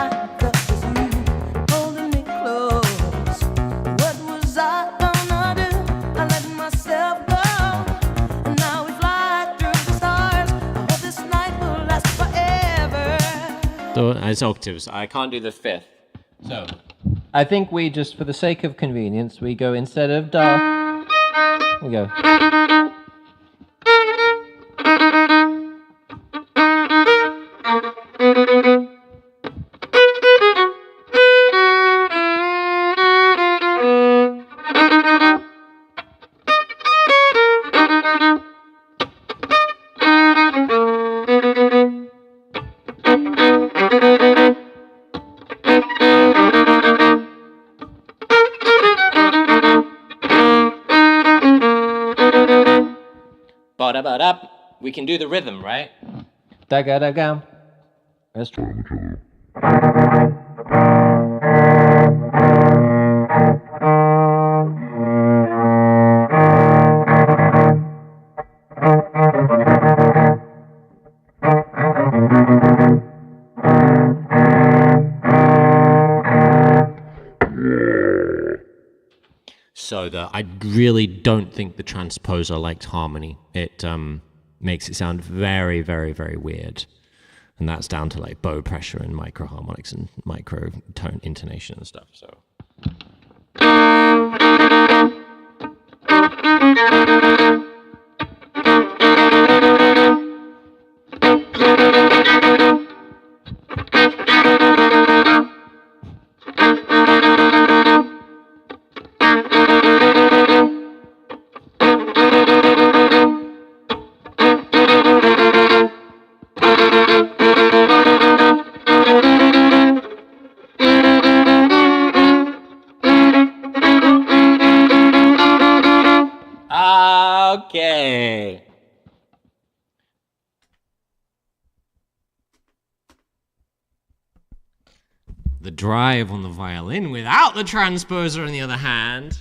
So it's octaves. I can't do the fifth. So I think we just, for the sake of convenience, we go instead of da, we go. We can do the rhythm, right? Da ga da ga. Let's try. So I really don't think the transposer liked harmony. It makes it sound very, very, very weird. And that's down to like bow pressure and micro harmonics and micro tone intonation and stuff. So Hey. The drive on the violin without the transposer, on the other hand.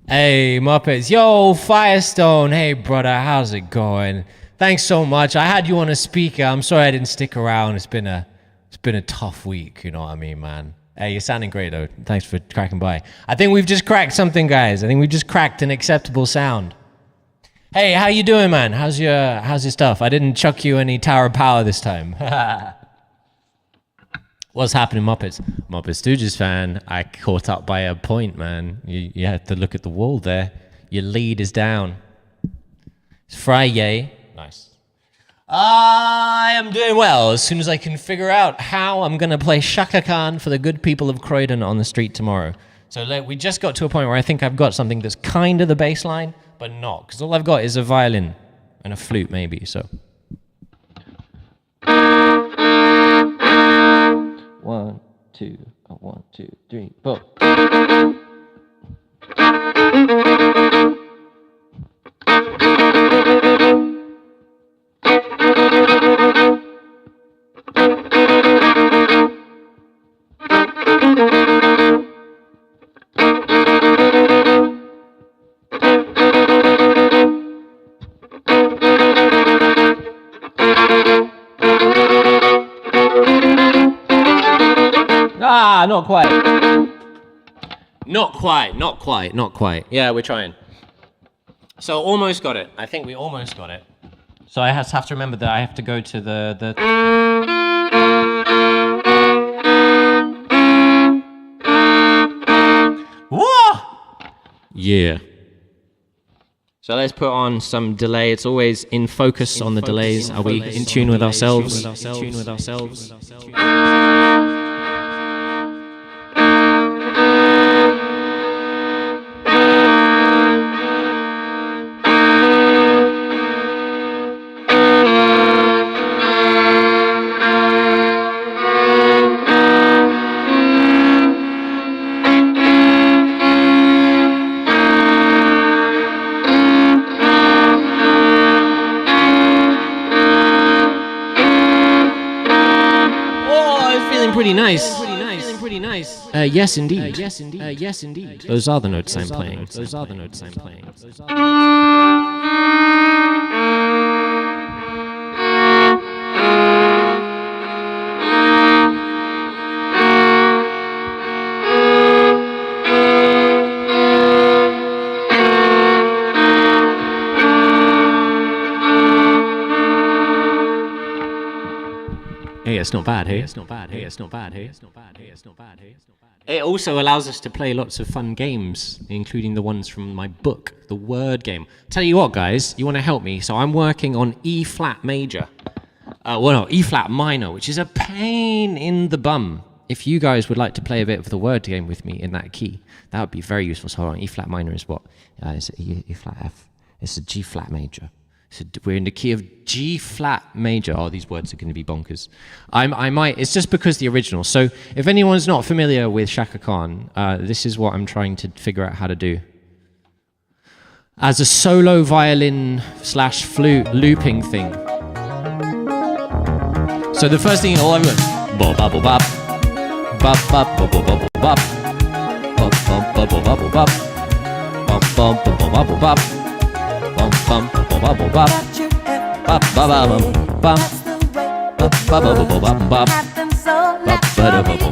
Hey, Muppets. Yo, Firestone. Hey, brother. How's it going? Thanks so much. I had you on a speaker. I'm sorry I didn't stick around. It's been a tough week. You know what I mean, man? Hey, you're sounding great, though. Thanks for cracking by. I think we've just cracked something, guys. I think we've just cracked an acceptable sound. Hey, how you doing, man? How's your stuff? I didn't chuck you any Tower of Power this time. What's happening, Muppets? Muppet Stooges fan. I caught up by a point, man. You had to look at the wall there. Your lead is down. It's Friday. Nice. I am doing well. As soon as I can figure out how I'm going to play Shaka Khan for the good people of Croydon on the street tomorrow. So we just got to a point where I think I've got something that's kind of the bass line, but not. Because all I've got is a violin and a flute, maybe. So. 1, 2, 1, 2, 3, 4. Not quite. Yeah, we're trying. So almost got it. I think we almost got it. So I have to remember that I have to go to the Whoa! Yeah. So let's put on some delay. It's always in focus on the delays. Are we in tune with ourselves? Pretty nice. Yes, indeed. Yes, indeed. Those are the notes I'm playing. Hey, it's not bad, hey? It also allows us to play lots of fun games, including the ones from my book, the word game. Tell you what, guys, you want to help me? So I'm working on E-flat major. E-flat minor, which is a pain in the bum. If you guys would like to play a bit of the word game with me in that key, that would be very useful. So hold on, E-flat minor is what? It's E-flat F. It's a G-flat major. So we're in the key of G-flat major. Oh, these words are going to be bonkers. I might. It's just because the original. So if anyone's not familiar with Shaka Khan, this is what I'm trying to figure out how to do. As a solo violin / flute looping thing. So the first thing, all I'm going, bop bop bop bop bop bop bop bop bop bop bop bop bop bop bop bop bop bop bop. Bum bum bum bum bum bum bum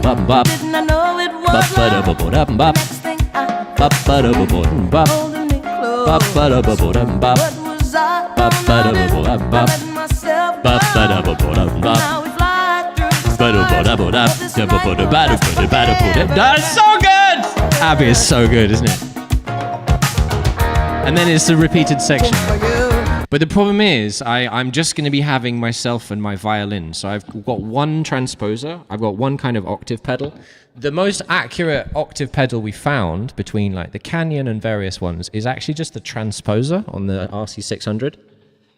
bum bum bum bum bum bum. Ba-ba-da-ba-ba-dum-bop. holding me close. Ba-ba-da-ba-ba-dum-bop. What was I? Ba-ba-da-ba-ba-dum-bop. Letting myself go. Ba-ba-da-ba-ba-dum-bop. Now we fly through the Ba-da-ba-da-ba-da. stars. This night will last Ba-da-ba-da-ba-da-ba-da. forever. That's so good! Abby is so good, isn't it? And then it's the repeated section. For you. But the problem is, I'm just going to be having myself and my violin. So I've got one transposer. I've got one kind of octave pedal. The most accurate octave pedal we found between like the Canyon and various ones is actually just the transposer on the RC600.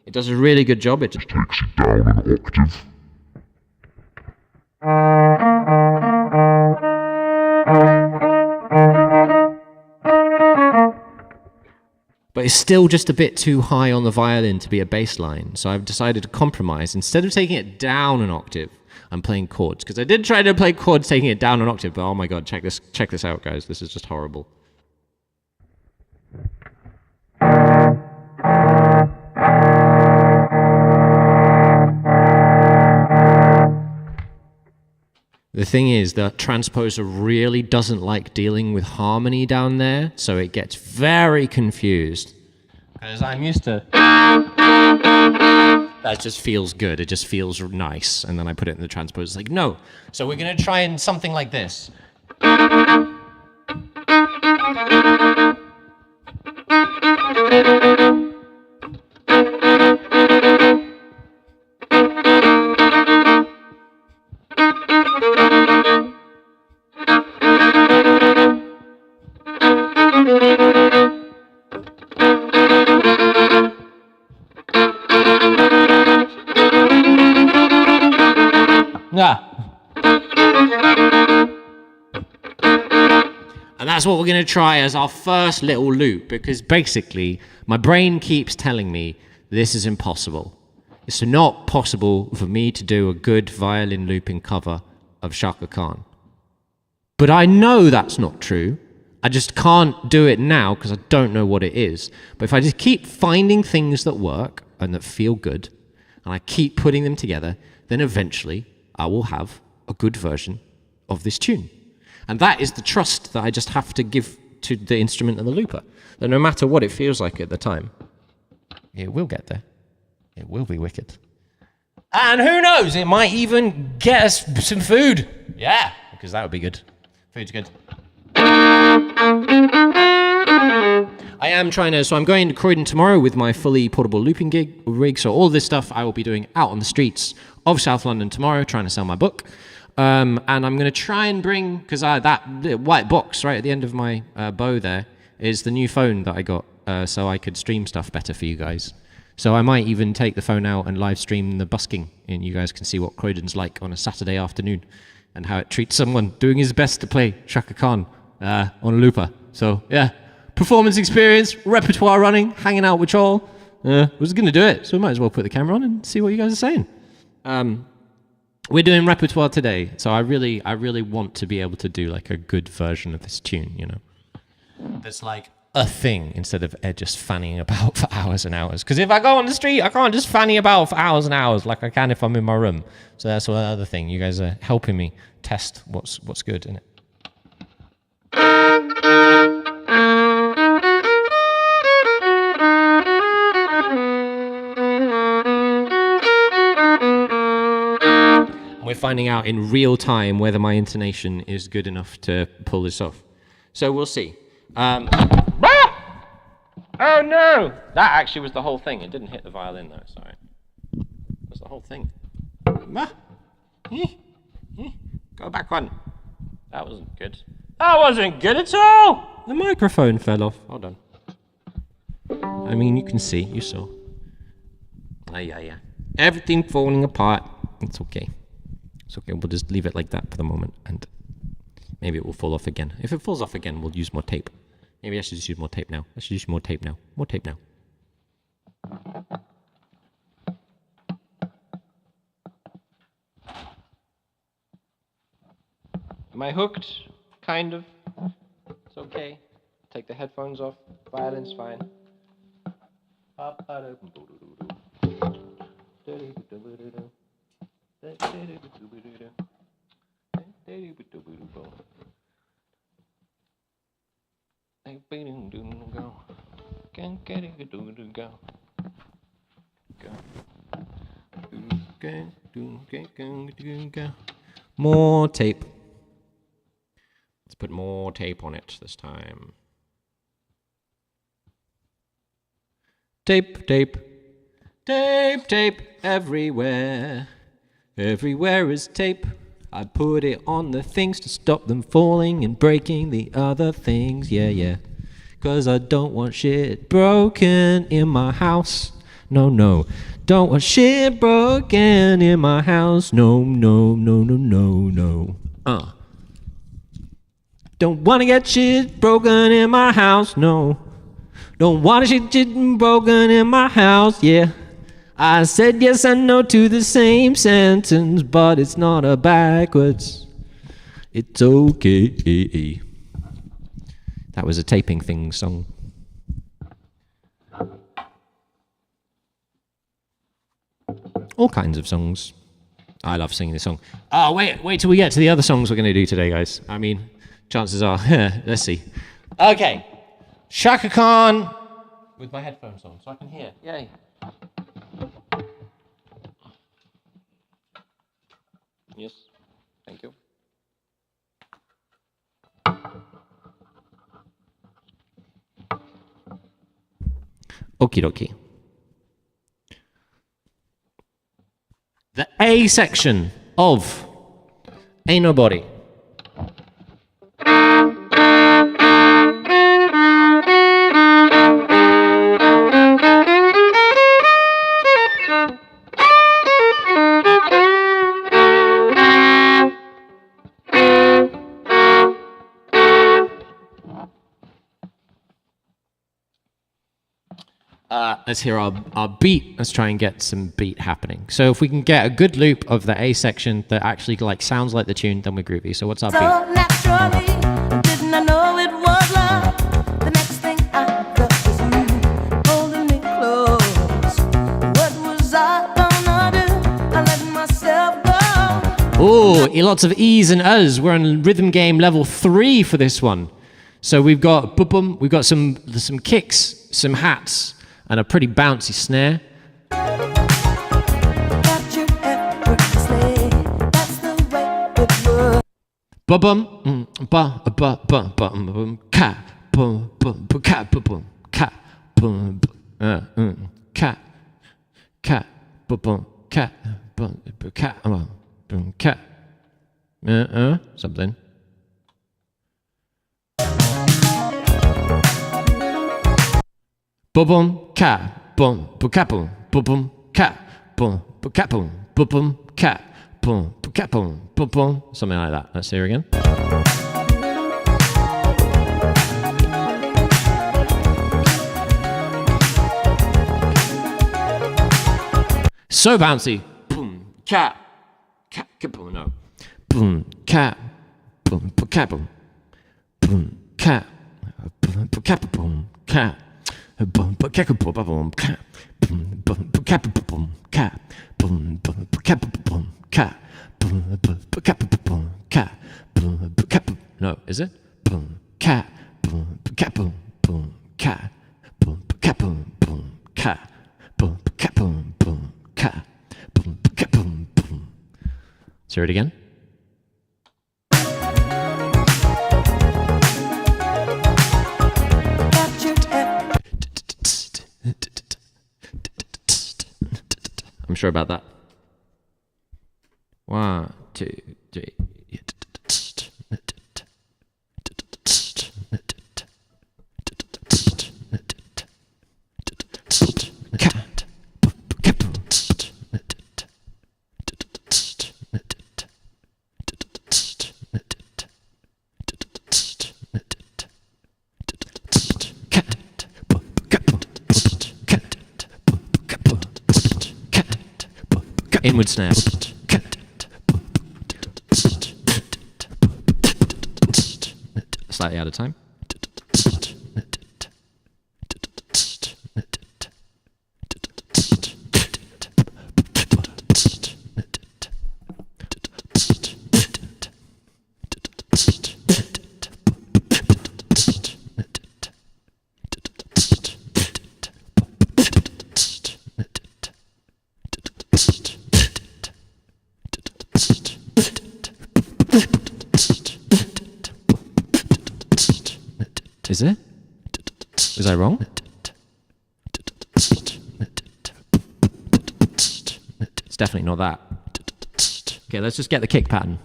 It does a really good job. It Takes it down an octave. But it's still just a bit too high on the violin to be a bass line. So I've decided to compromise. Instead of taking it down an octave, I'm playing chords. Because I did try to play chords taking it down an octave, but oh my god, check this out, guys. This is just horrible. The thing is that transposer really doesn't like dealing with harmony down there, so it gets very confused. Because I'm used to... That just feels good, it just feels nice, and then I put it in the transposer, it's like, no. So we're gonna try in something like this. Yeah. And that's what we're going to try as our first little loop, because basically my brain keeps telling me this is impossible. It's not possible for me to do a good violin looping cover of Shaka Khan. But I know that's not true. I just can't do it now because I don't know what it is. But if I just keep finding things that work and that feel good, and I keep putting them together, then eventually I will have a good version of this tune. And that is the trust that I just have to give to the instrument and the looper. That no matter what it feels like at the time, it will get there. It will be wicked. And who knows, it might even get us some food. Yeah, because that would be good. Food's good. I am trying to, so I'm going to Croydon tomorrow with my fully portable looping rig. So all this stuff I will be doing out on the streets of South London tomorrow, trying to sell my book. And I'm going to try and bring, because that white box right at the end of my bow there is the new phone that I got, so I could stream stuff better for you guys. So I might even take the phone out and live stream the busking, and you guys can see what Croydon's like on a Saturday afternoon, and how it treats someone doing his best to play Shaka Khan on a looper. So yeah, performance experience, repertoire running, hanging out with y'all. Was going to do it, so we might as well put the camera on and see what you guys are saying. We're doing repertoire today, so I really want to be able to do like a good version of this tune, you know. That's like a thing instead of Ed just fanning about for hours and hours. Because if I go on the street, I can't just fanny about for hours and hours like I can if I'm in my room. So that's one other thing. You guys are helping me test what's good in it. We're finding out in real time whether my intonation is good enough to pull this off. So we'll see. Oh no! That actually was the whole thing. It didn't hit the violin though, sorry. It was the whole thing. Go back one. That wasn't good. That wasn't good at all! The microphone fell off. Hold on. I mean, you can see, you saw. Yeah. Everything falling apart. It's okay. It's okay, we'll just leave it like that for the moment, and maybe it will fall off again. If it falls off again, we'll use more tape. Maybe I should just use more tape now. More tape now. Am I hooked? Kind of. It's okay. Take the headphones off. Violin's fine. More tape. Let's put more tape on it this time. Tape, tape, tape, tape everywhere. Everywhere is tape. I put it on the things to stop them falling and breaking the other things. Yeah, yeah. 'Cause I don't want shit broken in my house. No, no. Don't want shit broken in my house. No, no, no, no, no, no. Don't wanna get shit broken in my house. No. Don't wanna shit broken in my house. Yeah. I said yes and no to the same sentence, but it's not a backwards. It's okay. That was a taping thing song. All kinds of songs. I love singing this song. Oh, wait till we get to the other songs we're going to do today, guys. I mean, chances are, let's see. Okay. Shaka Khan with my headphones on so I can hear. Yay. Yes, thank you. Okie dokie. The A section of Ain't Nobody. Let's hear our beat. Let's try and get some beat happening. So if we can get a good loop of the A section that actually like sounds like the tune, then we're groovy. So what's our So beat? naturally, didn't I know it was love? The next thing I felt was you holding me close. What was I gonna do? I let myself go. Oh, lots of E's and O's. We're on rhythm game level 3 for this one. So we've got boom, we've got some kicks, some hats, and a pretty bouncy snare. Got you effortlessly. That's the way it works. Ba-bum, ba ba ba ba ka bum bum ka bum ka bum ka ka bum ka bum ka ka something. Bum ka bum ka bum ka bum ka bum ka bum something like that. Let's hear again. So bouncy. Boom ka boom no. Boom ka boom ka boom ka boom ka boom ka. Boom, boom, boom, boom, boom, ka, boom, boom, ka, boom, ka, boom, boom, ka, boom, ka, boom, boom, ka, boom, ka, boom, ka. No, is it? Boom, ka, boom, ka, boom, boom, ka, boom, ka, boom, boom, ka, boom, ka, boom, boom, ka, boom, ka, boom, boom. Let's hear it again. I'm sure about that. 1, 2, 3. Inward snare. Slightly out of time. Is it? Was I wrong? It's definitely not that. Okay, let's just get the kick pattern.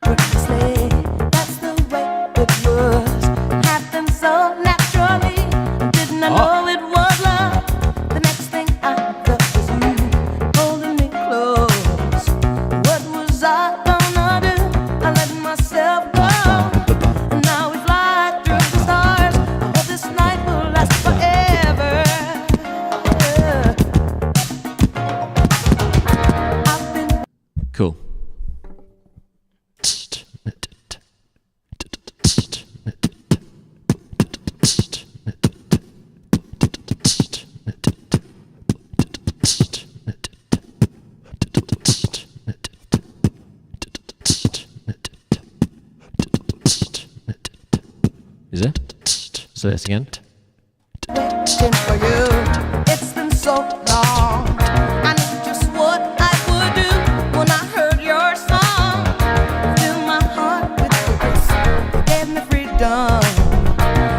Say that's the way it was. Happened so naturally. Didn't I know it was love? The next thing I felt was you holding me close. What was I gonna do? I let myself go. And now we fly through the stars. I hope this night will last forever. I've been Cool. Is it? So this again. waiting for you. It's been so long. I knew just what I would do when I heard your song. Fill my heart with purpose. You gave me freedom.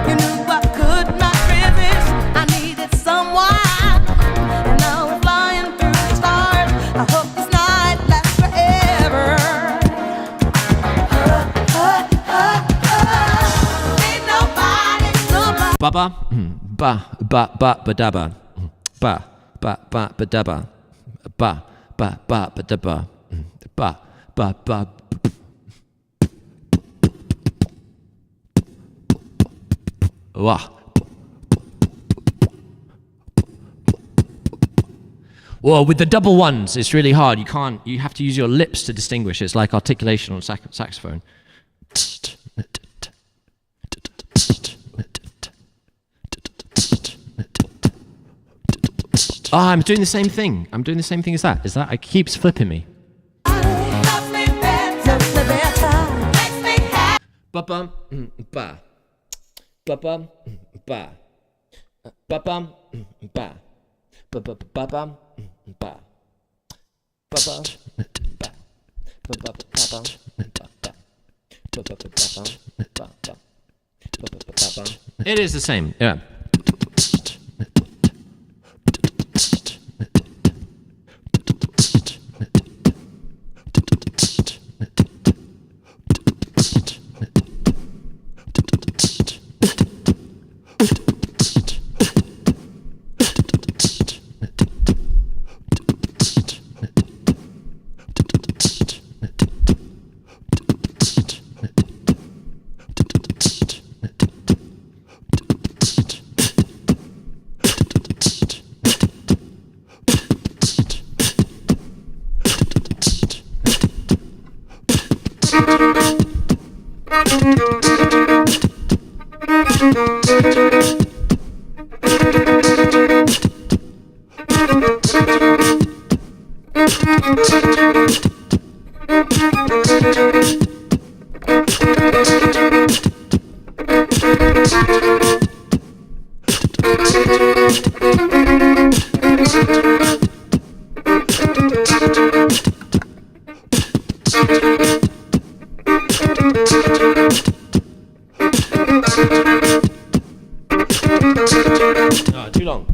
You knew I could not resist. I needed someone. And now we're flying through the stars. I hope this night lasts forever. Ain't nobody, nobody. Baba, ba daba, ba daba, ba daba, ba. Wah. Well, with the double ones, it's really hard. You have to use your lips to distinguish. It's like articulation on saxophone. Ah, I'm doing the same thing. I'm doing the same thing as that. Is that? It keeps flipping me. Loves me better, makes me happy. Ba-bum, ba. Ba-bum, ba. Ba-bum, ba. Ba-ba-ba-bum, ba. Ba-bum, ba. Ba-ba-ba-bum, ba. It is the same, yeah. Oh, too long.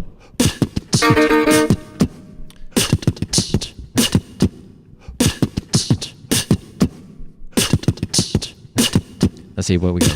Let's see where we go.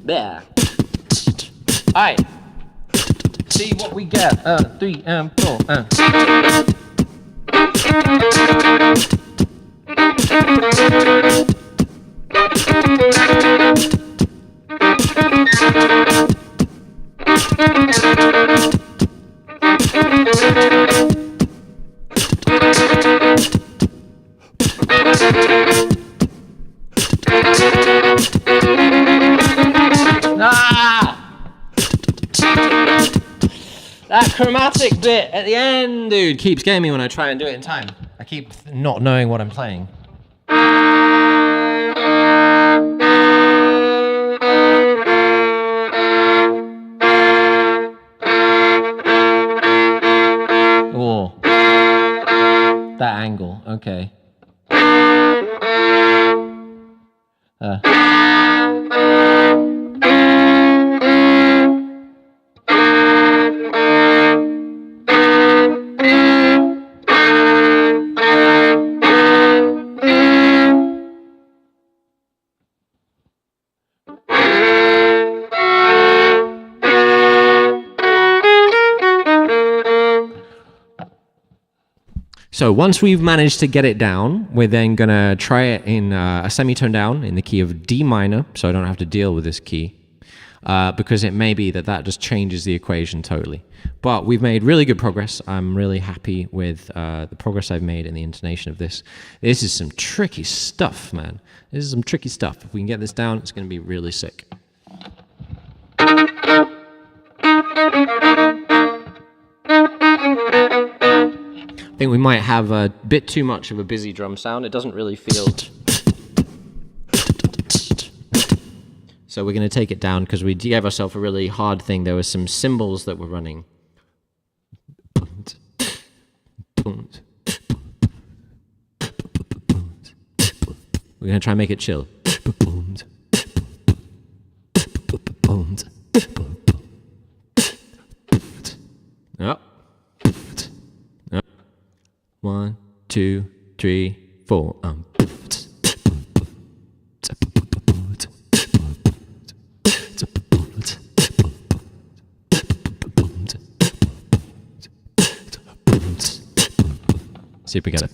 There. Alright. See what we get. 3 and 4. That chromatic bit at the end, dude, keeps getting me when I try and do it in time. I keep not knowing what I'm playing. Oh, that angle, okay. So once we've managed to get it down, we're then going to try it in a semitone down in the key of D minor, so I don't have to deal with this key, because it may be that just changes the equation totally. But we've made really good progress. I'm really happy with the progress I've made in the intonation of this. This is some tricky stuff, man. This is some tricky stuff. If we can get this down, it's going to be really sick. I think we might have a bit too much of a busy drum sound. It doesn't really feel... So we're going to take it down because we gave ourselves a really hard thing. There were some cymbals that were running. We're going to try and make it chill. Oh. 1, 2, 3, 4. See if we get it.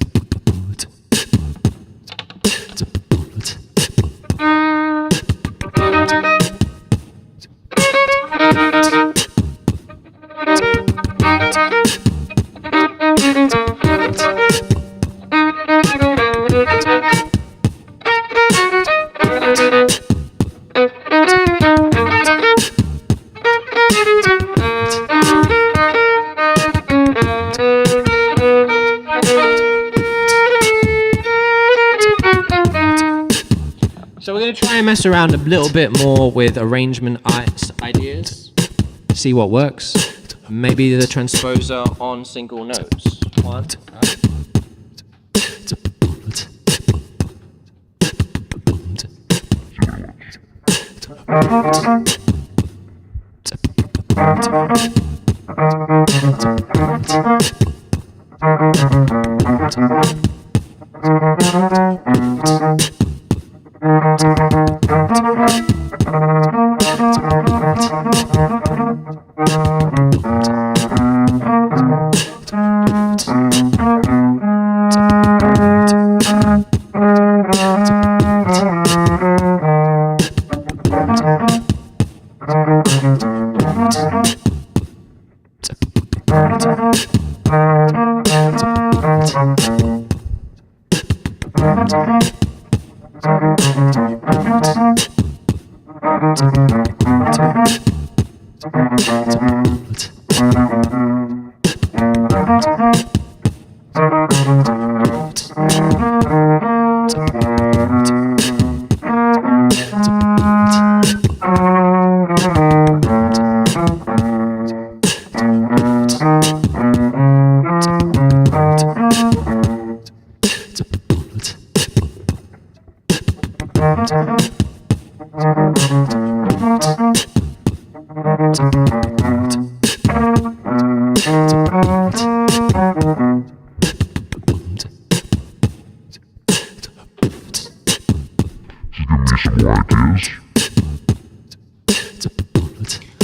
So we're going to try and mess around a little bit more with arrangement ideas, see what works. Maybe the transposer on single notes. 1.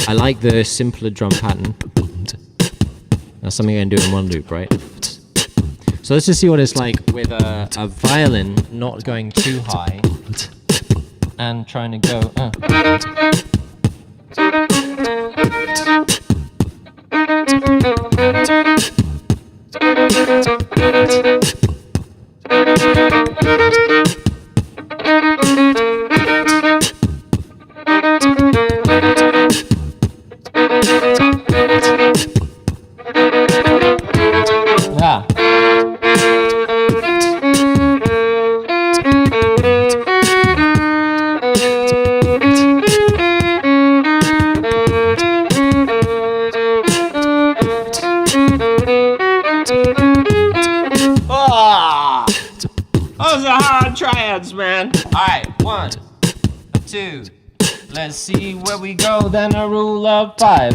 I like the simpler drum pattern. That's something I can do in one loop, right? So let's just see what it's like with a violin not going too high and trying to go. Yeah. Ah! Those are hard triads, man. Alright, 1, 2. Let's see where we go, then a rule of 5.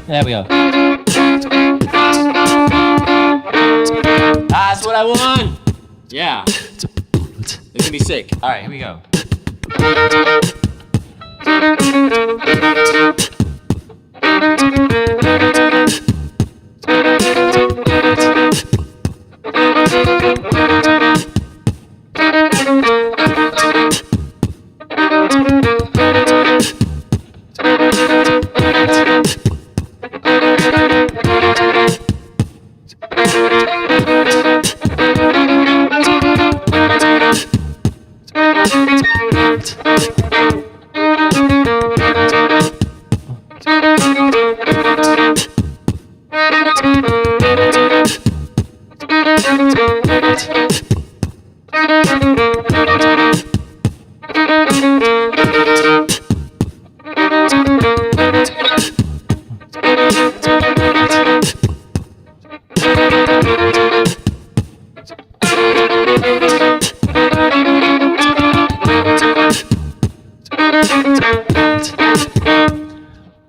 There we go. That's what I want. Yeah. It's gonna be sick. All right, here we go.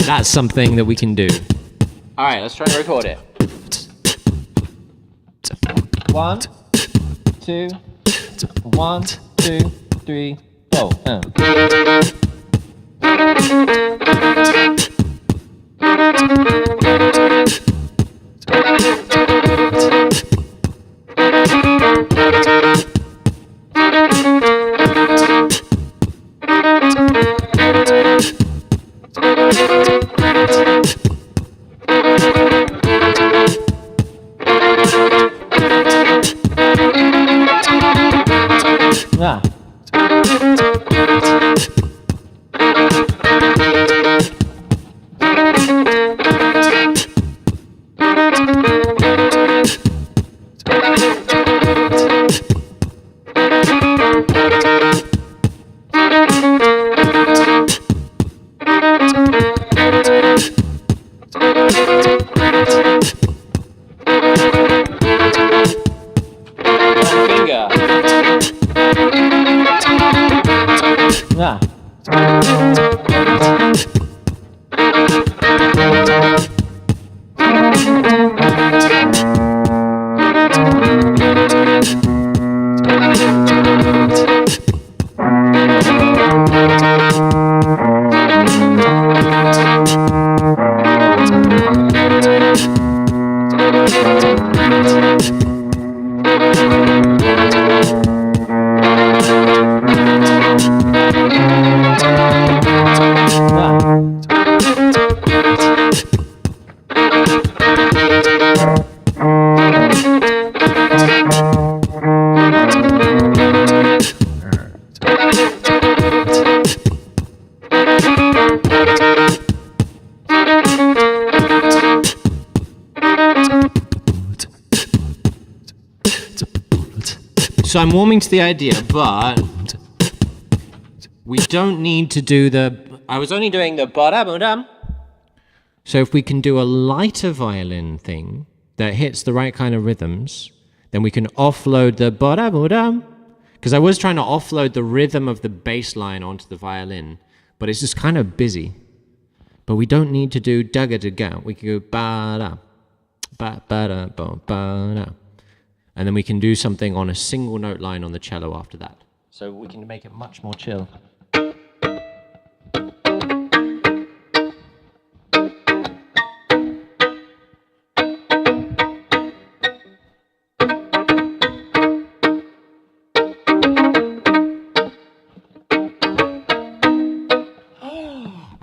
That's something that we can do. All right, let's try and record it. 1, 2, 1, 2, 3, 4. Yeah. Finger. Yeah. So I'm warming to the idea, but we don't need to do the... I was only doing the ba-da-ba-dum. So if we can do a lighter violin thing that hits the right kind of rhythms, then we can offload the ba-da-ba-dum. Because I was trying to offload the rhythm of the bass line onto the violin, but it's just kind of busy. But we don't need to do da-ga-da-ga. We can go ba-da, Ba-ba-da-ba-ba-da. And then we can do something on a single note line on the cello after that. So we can make it much more chill.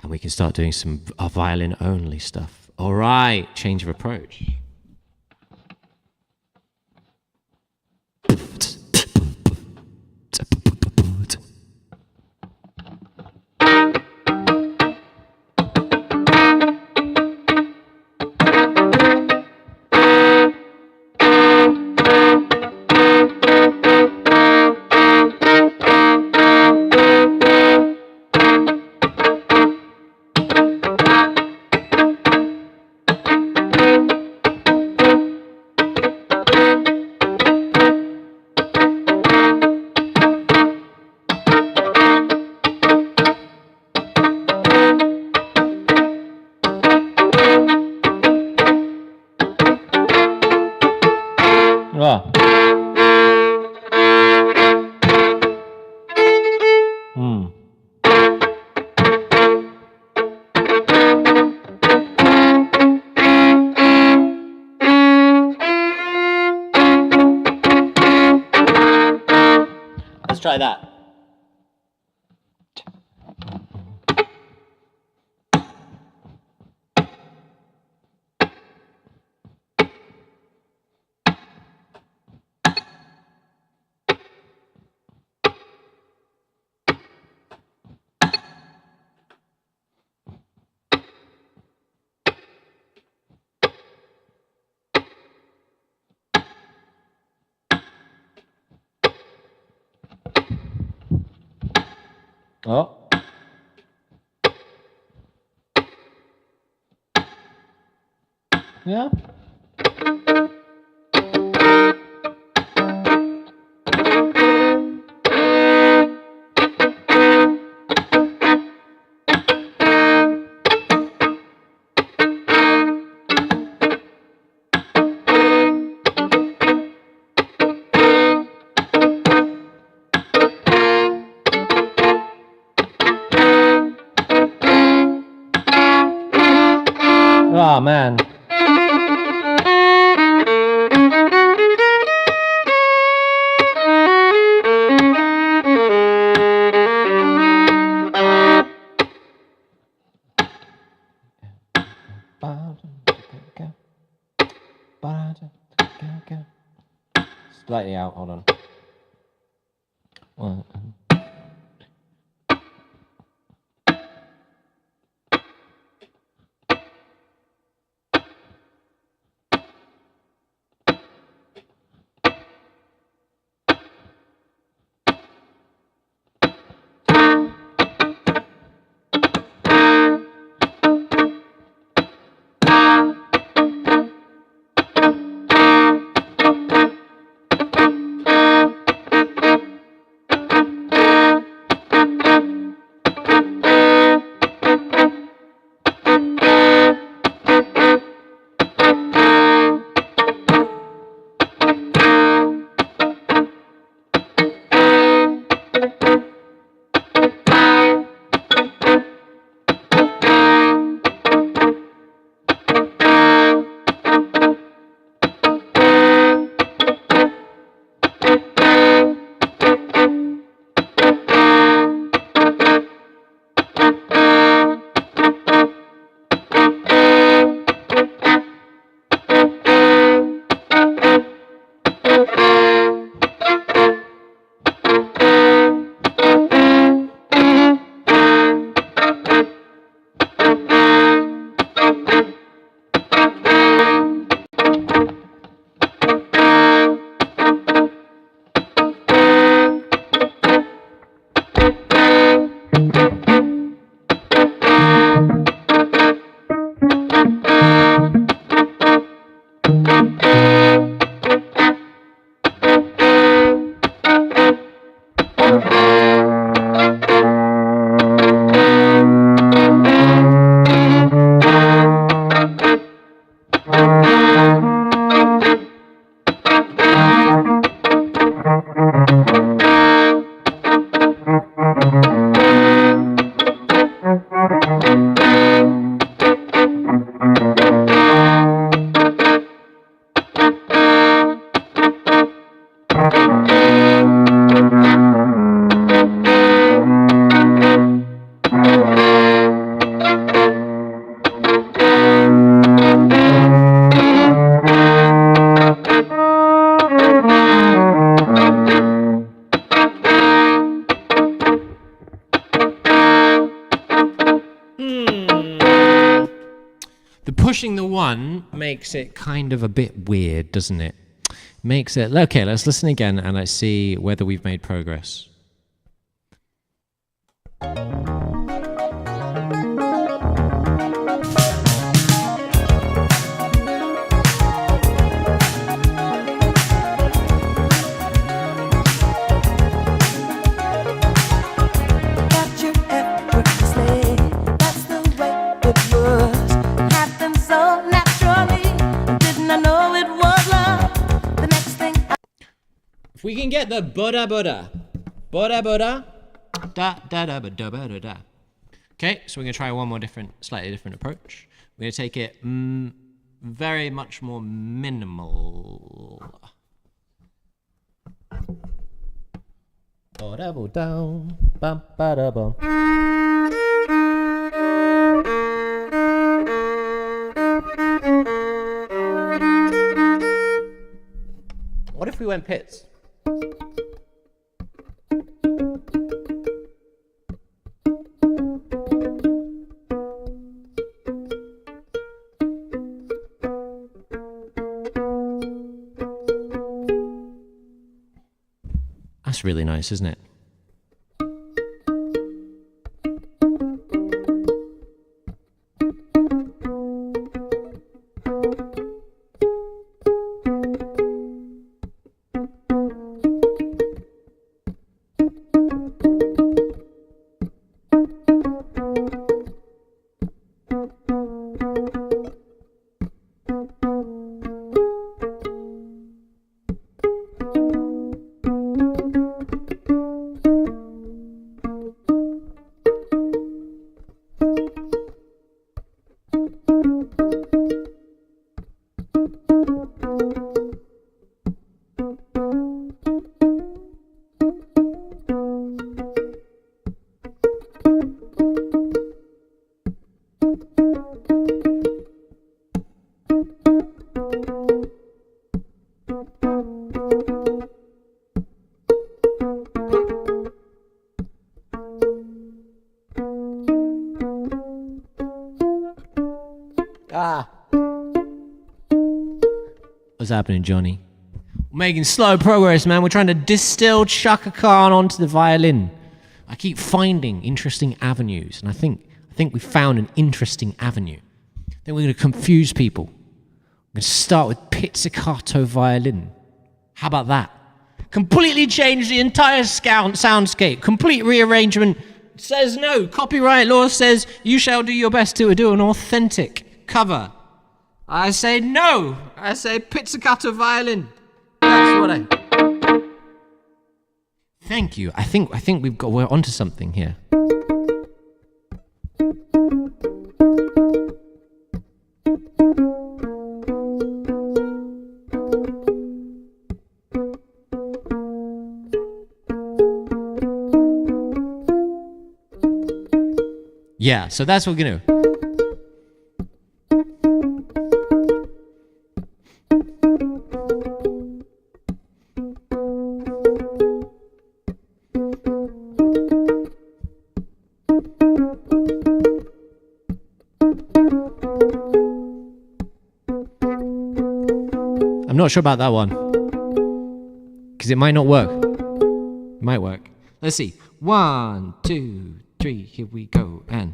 And we can start doing some violin only stuff. All right, change of approach. Ah. Let's try that. Oh. Yeah. Oh man. Slightly out, hold on. One. pushing the 1 makes it kind of a bit weird, doesn't it? Makes it... Okay, let's listen again and let's see whether we've made progress. If we can get the Buddha, da da da ba da ba da da. Okay, so we're gonna try one more slightly different approach. We're gonna take it very much more minimal. Ba-da-ba down, ba-ba-da-bum. What if we went pits? That's really nice, isn't it? What's happening, Johnny? We're making slow progress, man. We're trying to distill Chaka Khan onto the violin. I keep finding interesting avenues, and I think we found an interesting avenue. Then we're going to confuse people. We're going to start with pizzicato violin. How about that? Completely change the entire soundscape. Complete rearrangement. Says no. Copyright law says you shall do your best to do an authentic cover. I say no. I say pizzicato violin. That's what I... Thank you. I think we're onto something here. Yeah, so that's what we're gonna do. I'm not sure about that one, because it might not work. It might work. Let's see. 1, 2, 3, here we go, and...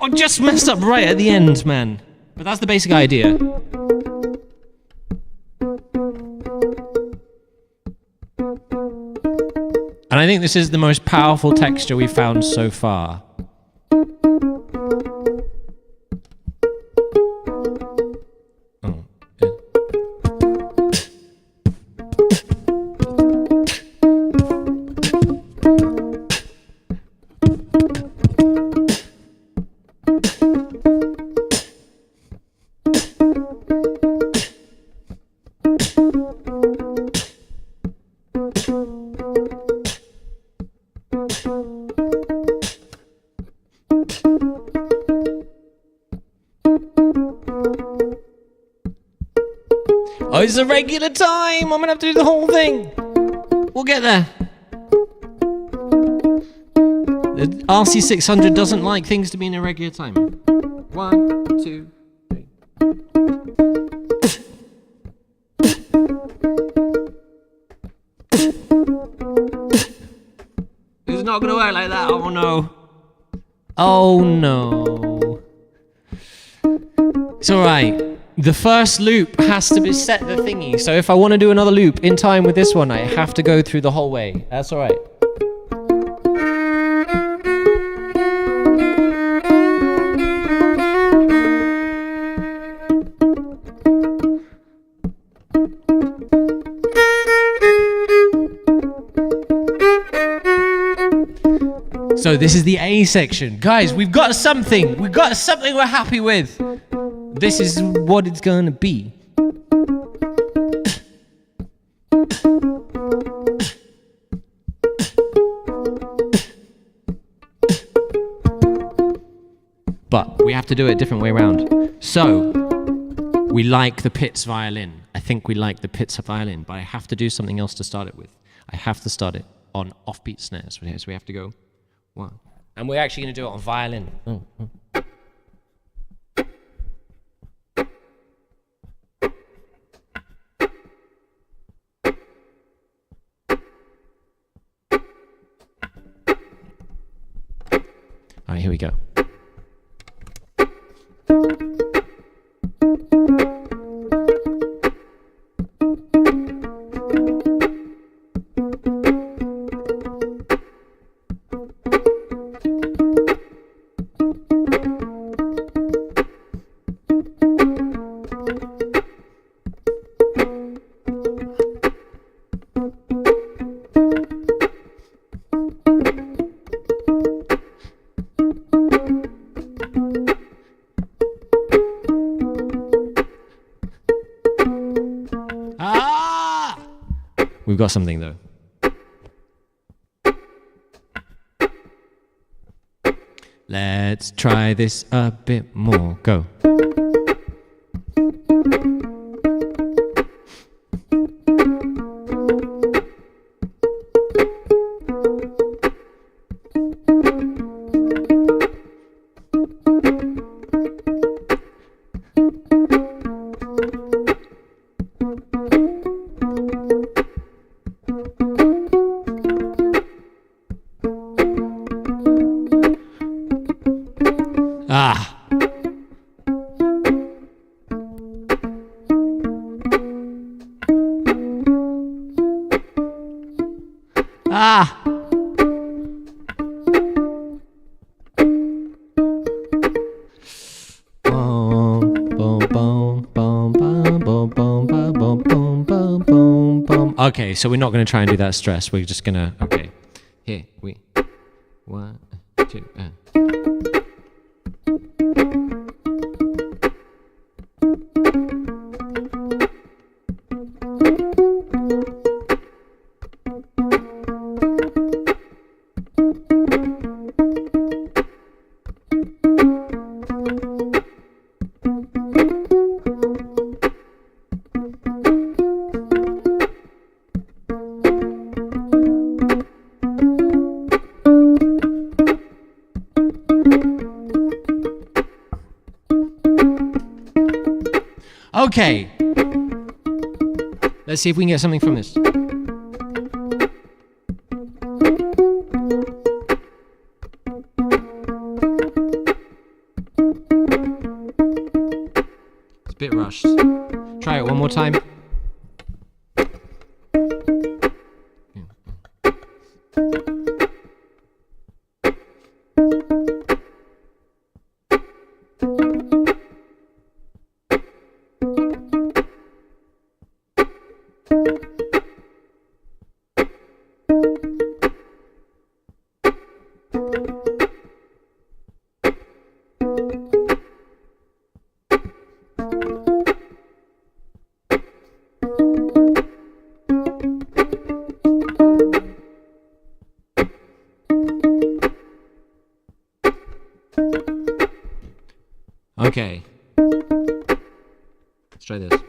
I just messed up right at the end, man. But that's the basic idea. And I think this is the most powerful texture we've found so far. Oh, it's a regular time. I'm gonna have to do the whole thing. We'll get there. The RC600 doesn't like things to be in a regular time. 1, 2, 3. It's not gonna work like that. Oh no. Oh no. It's alright. The first loop has to be set the thingy. So if I want to do another loop in time with this one, I have to go through the whole way. That's alright. So this is the A section. Guys, we've got something. We've got something we're happy with. This is what it's gonna be. But we have to do it a different way around. So, we like the Pitts violin. I think we like the Pitts violin, but I have to do something else to start it with. I have to start it on offbeat snares. So we have to go 1. And we're actually gonna do it on violin. All right, here we go. We've got something though. Let's try this a bit more. Go. Ah. Ah. Okay, so we're not going to try and do that stress. We're just going to, okay. Here, we, 1, 2, Okay. Let's see if we can get something from this. It's a bit rushed. Try it one more time. Okay. Let's try this.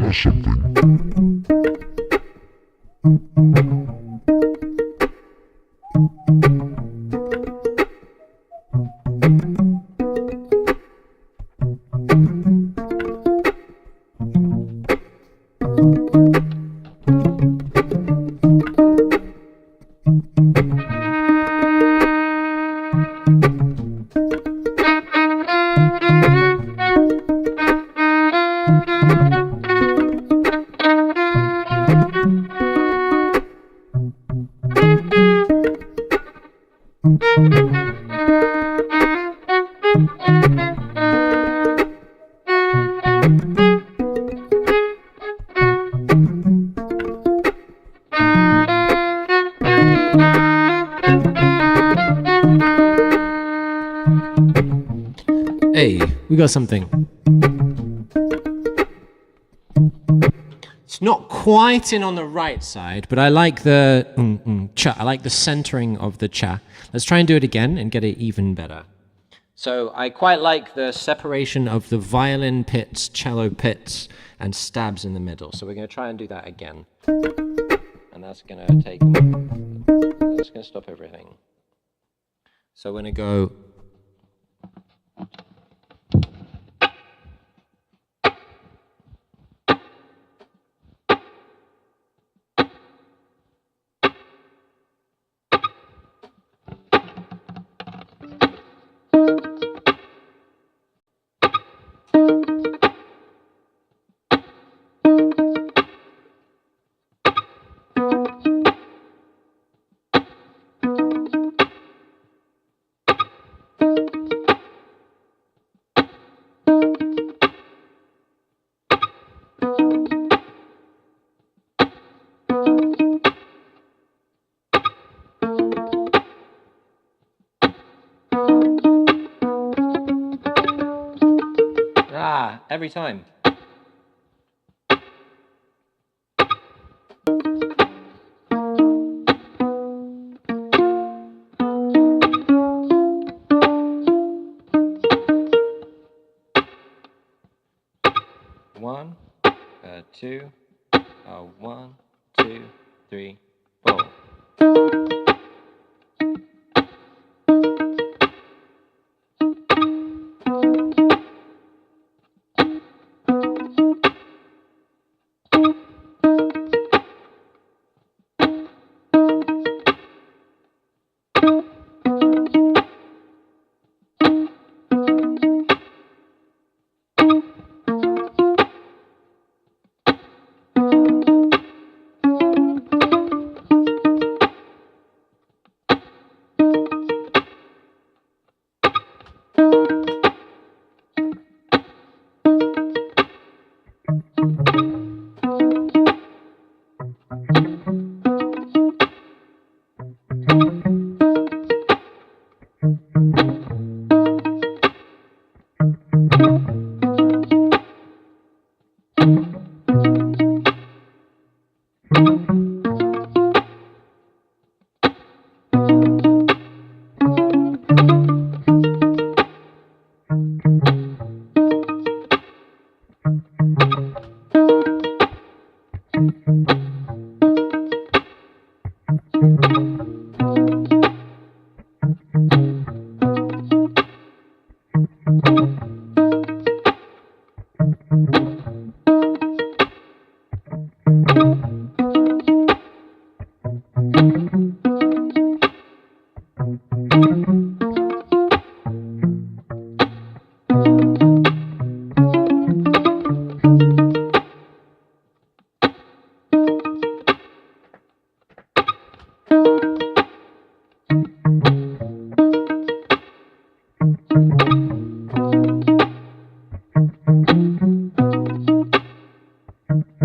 That's something. Hey, we got something. It's not quite in on the right side, but I like the cha. I like the centering of the cha. Let's try and do it again and get it even better. So I quite like the separation of the violin pits, cello pits, and stabs in the middle. So we're going to try and do that again. And that's going to take... That's going to stop everything. So we're going to go... Every time. One, two, 1, 2, 3, 4.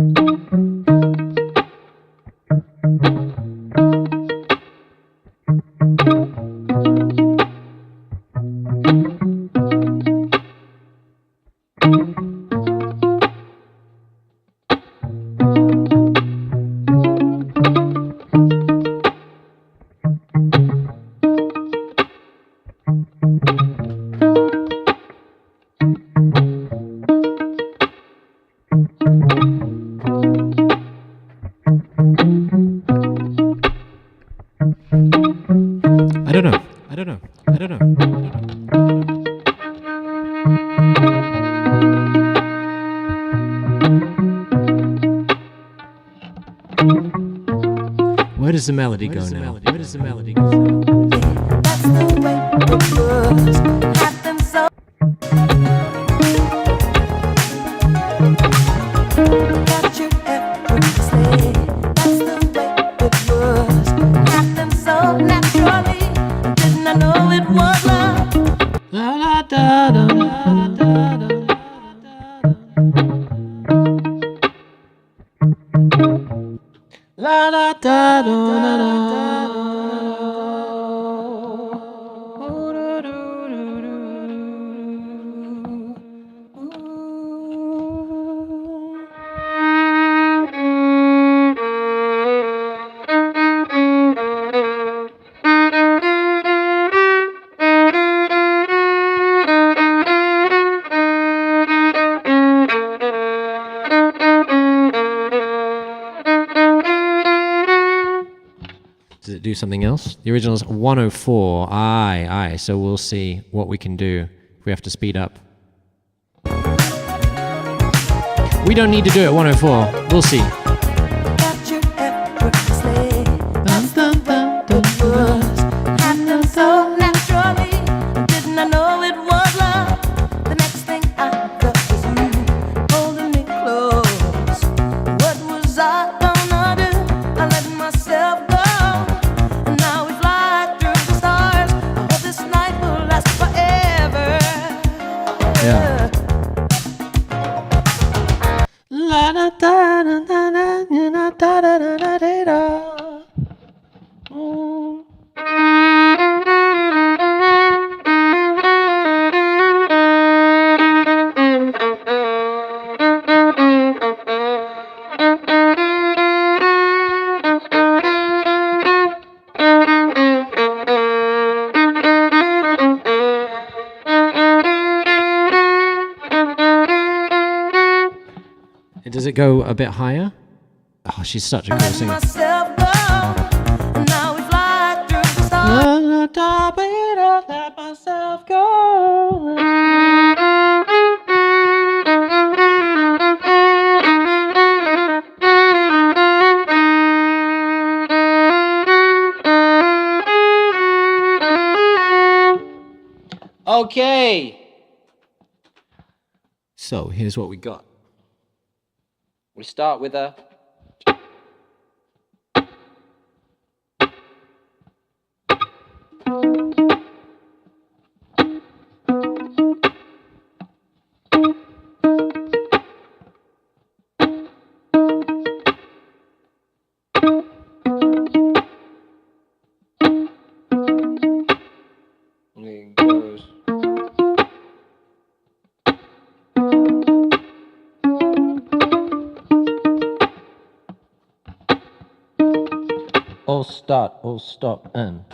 don't know. I don't know. I don't know. I don't know. Where does the melody go now? Where does the melody go now? That's the way it was. Happened so. Got you effortlessly. That's the way it was. Happened so naturally. Didn't I know it was love? La la da da da da da. La la da da da da. Does it do something else? The original is 104. Aye. So we'll see what we can do if we have to speed up. We don't need to do it 104. We'll see. Got you effortlessly. That's the way it was. Happened so naturally. Didn't I know it was love? The next thing I felt was you holding me close. What was I gonna do? I let myself go. And now we fly through the stars. I hope this night will last forever. Yeah. La da da da da da da da da da da da. Does it go a bit higher? Oh, she's such a cool singer. Myself go. And now we fly through the stars. Let myself go. Okay. So here's what we got. We start with a. And it goes. All start, all stop, and.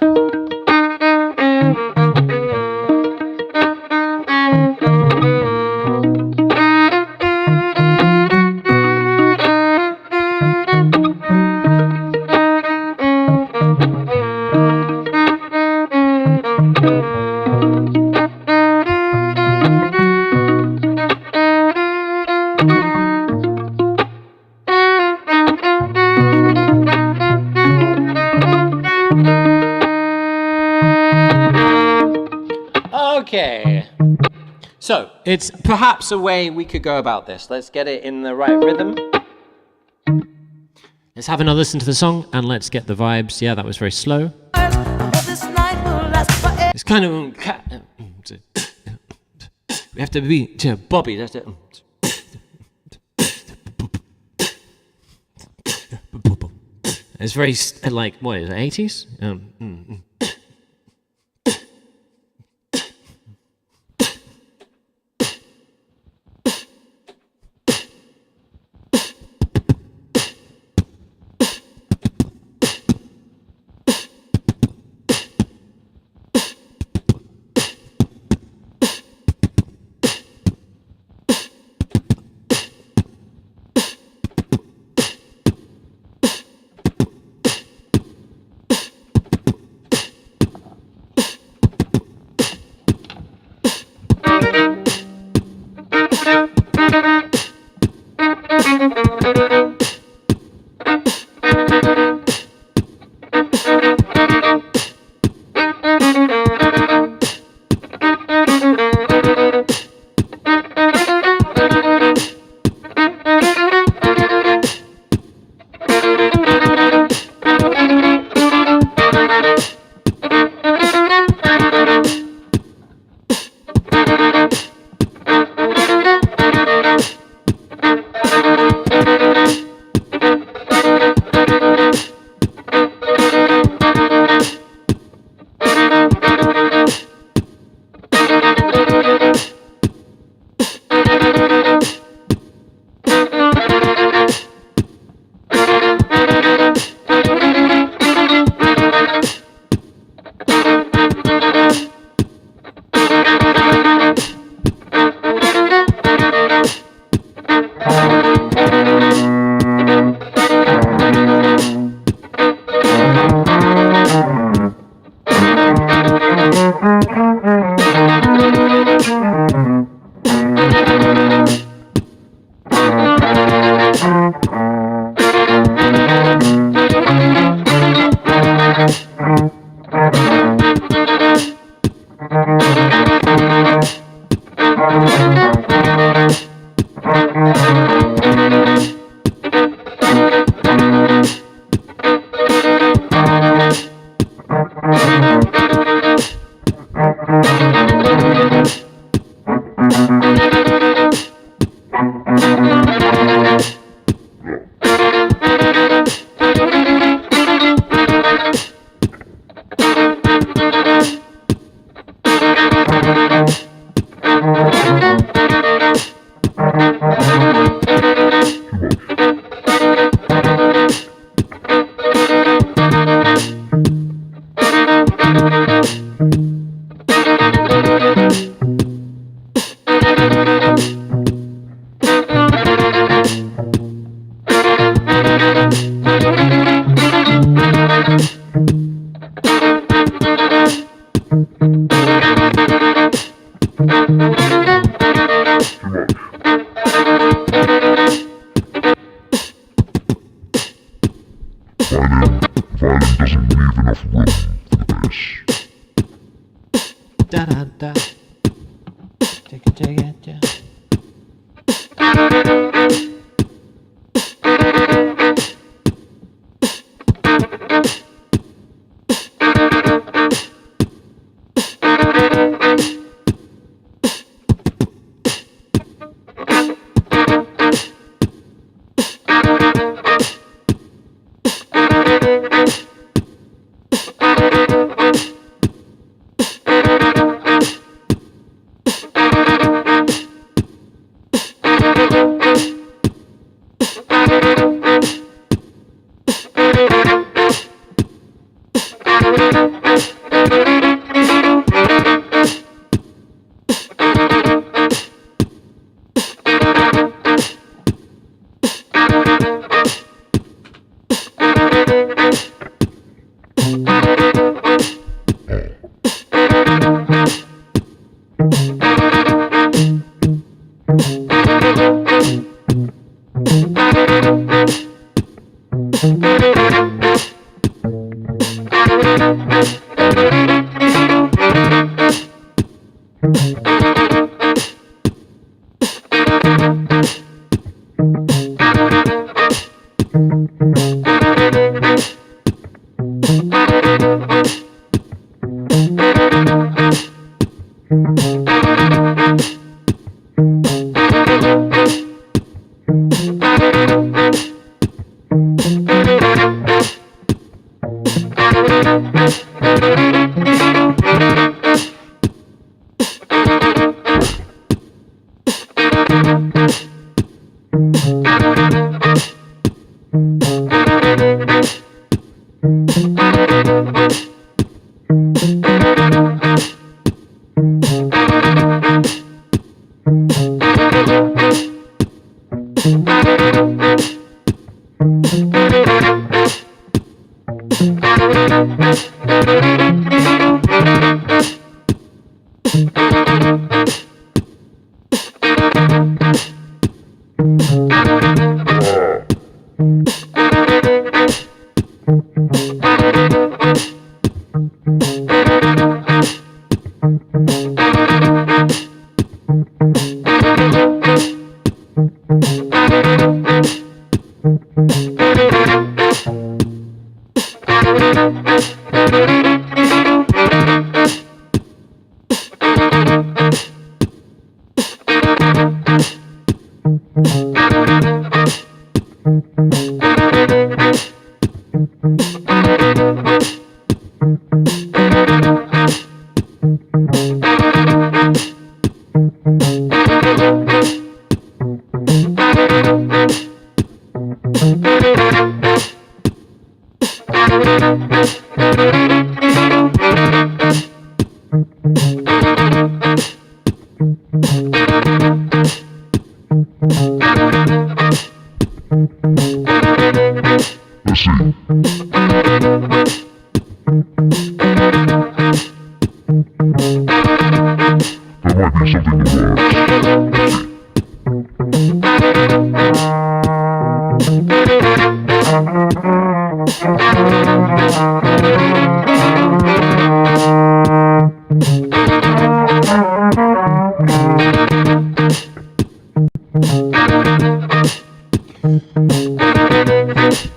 Okay. So, it's perhaps a way we could go about this. Let's get it in the right rhythm. Let's have another listen to the song and let's get the vibes. Yeah, that was very slow. It's kind of... We have to be Bobby. That's it. It's very like, what is it, 80s?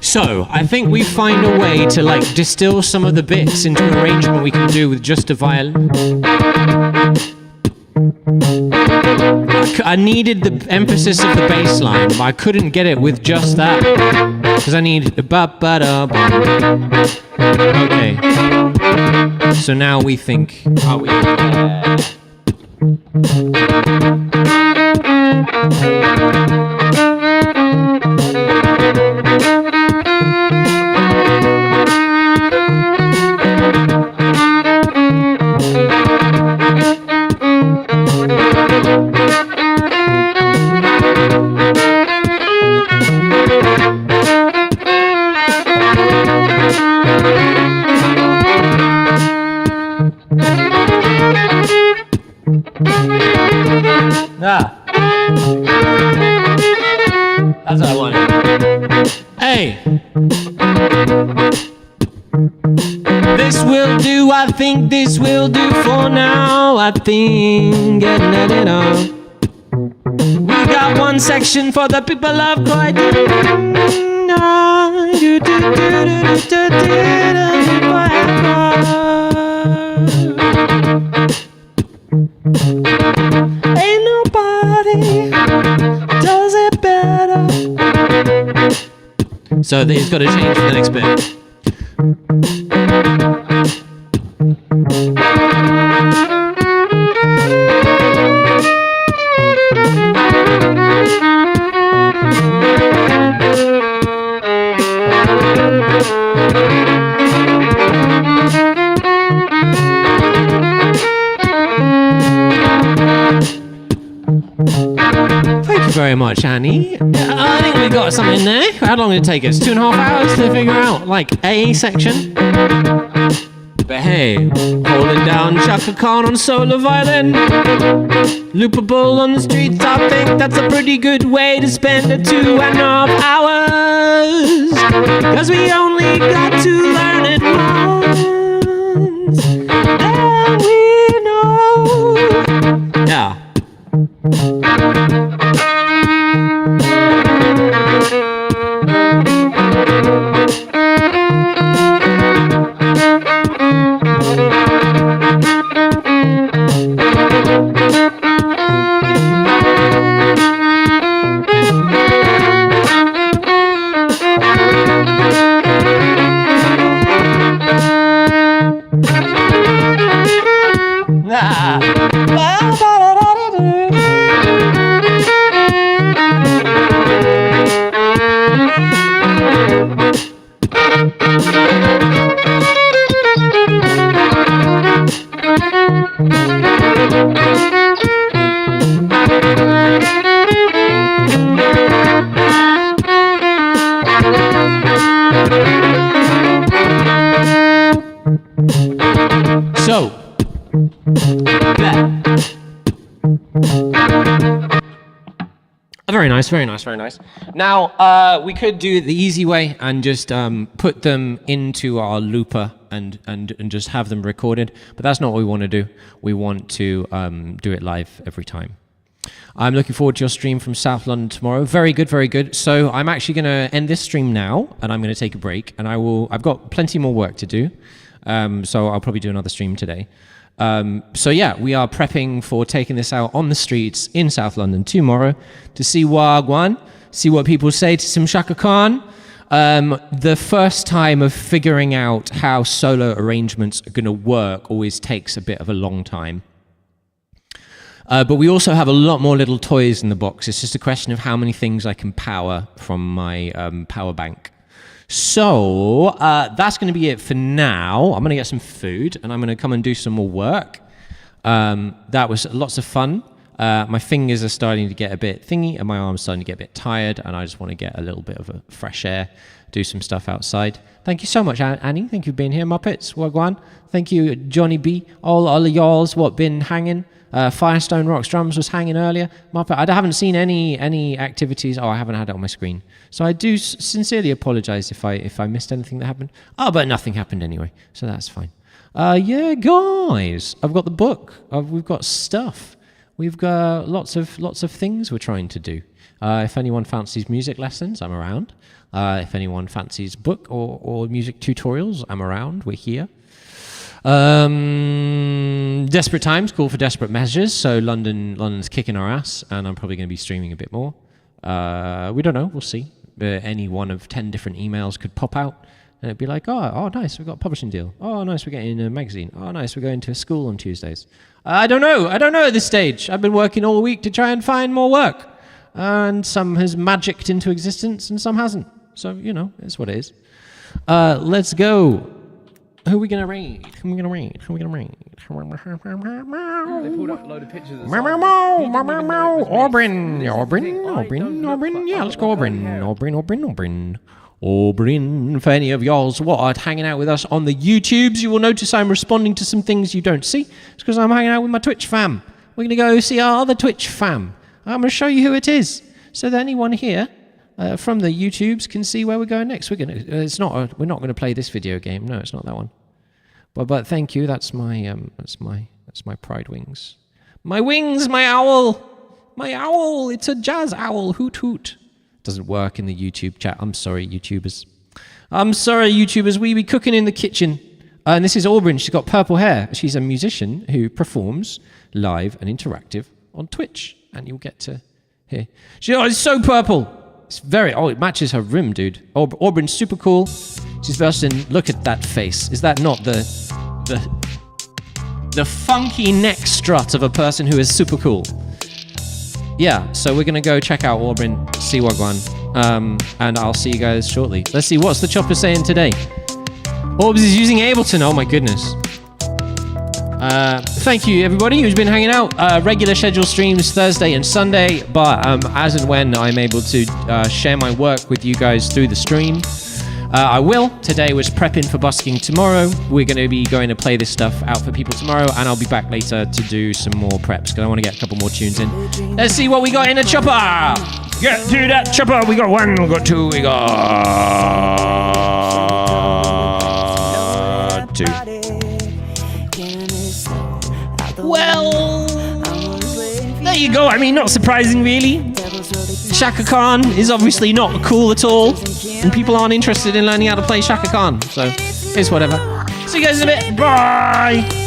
So, I think we find a way to like distill some of the bits into an arrangement we can do with just a violin. I needed the emphasis of the bass line, but I couldn't get it with just that. Because I need ba-ba-da. Okay. So now we think, are we there? That's what I wanted. Hey! This will do, I think this will do for now. I think getting it. We got one section for the people of Croydon. Ain't nobody does it better. So he's got to change for the next bit. Thank you very much, Annie. I think we got something there. How long did it take us? 2.5 hours to figure out, like, a section? But hey, holding down Chaka Khan on solo violin, loopable on the streets, I think that's a pretty good way to spend the 2.5 hours. Cause we only got to learn it once, then we know. Yeah. very nice, very nice, very nice. Now, we could do it the easy way and just put them into our looper and just have them recorded, but that's not what we want to do. We want to do it live every time. I'm looking forward to your stream from South London tomorrow. Very good, very good. So I'm actually going to end this stream now, and I'm going to take a break, and I've got plenty more work to do, so I'll probably do another stream today. So yeah, we are prepping for taking this out on the streets in South London tomorrow to see Wagwan, see what people say to some Shaka Khan. The first time of figuring out how solo arrangements are going to work always takes a bit of a long time. But we also have a lot more little toys in the box. It's just a question of how many things I can power from my power bank. So that's going to be it for now. I'm going to get some food and I'm going to come and do some more work. That was lots of fun. My fingers are starting to get a bit thingy and my arms starting to get a bit tired, and I just want to get a little bit of a fresh air, do some stuff outside. Thank you so much, Annie. Thank you for being here. Muppets, Wagwan. Thank you, Johnny B. All of y'all's what been hanging. Firestone Rocks Drums was hanging earlier. Muppet, I haven't seen any activities. Oh, I haven't had it on my screen. So I do sincerely apologize if I missed anything that happened. Oh, but nothing happened anyway, so that's fine. Yeah, guys, I've got the book. We've got stuff. We've got lots of things we're trying to do. If anyone fancies music lessons, I'm around. If anyone fancies book or music tutorials, I'm around. We're here. Desperate times call for desperate measures, so London's kicking our ass, and I'm probably going to be streaming a bit more. We don't know, we'll see. Any one of 10 different emails could pop out, and it'd be like, oh nice, we've got a publishing deal. Oh nice, we're getting a magazine. Oh nice, we're going to a school on Tuesdays. I don't know at this stage. I've been working all week to try and find more work, and some has magicked into existence and some hasn't. So, you know, it's what it is. Let's go. Who are we going to raid? Who are we going to raid? Who are we going to raid? They pulled up a load of pictures. Aubryn. Yeah, let's go Aubryn. For any of y'alls what are hanging out with us on the YouTubes, you will notice I'm responding to some things you don't see. It's because I'm hanging out with my Twitch fam. We're going to go see our other Twitch fam. I'm going to show you who it is, so that anyone here from the YouTubes can see where we're going next. We're not going to play this video game. No, it's not that one. But thank you. That's my pride wings. My wings, my owl. It's a jazz owl. Hoot hoot. Doesn't work in the YouTube chat. I'm sorry, YouTubers. We be cooking in the kitchen. And this is Aubryn. She's got purple hair. She's a musician who performs live and interactive on Twitch, and you'll get to hear. It's so purple. It matches her room, dude. Aubryn's super cool. She's versed in. Look at that face. Is that not the funky neck strut of a person who is super cool? Yeah. So we're gonna go check out Aubryn, see Wagwan, and I'll see you guys shortly. Let's see what's the chopper saying today. Orbs is using Ableton. Oh my goodness. Thank you everybody who's been hanging out. Regular schedule streams Thursday and Sunday, but as and when I'm able to share my work with you guys through the stream, I will. Today was prepping for busking tomorrow. We're going to be going to play this stuff out for people tomorrow, and I'll be back later to do some more preps because I want to get a couple more tunes in. Let's see what we got in the chopper. Get to that chopper. We got one, we got two, we got two. Well, there you go. I mean, not surprising, really. Shaka Khan is obviously not cool at all, and people aren't interested in learning how to play Shaka Khan, so it's whatever. See you guys in a bit. Bye!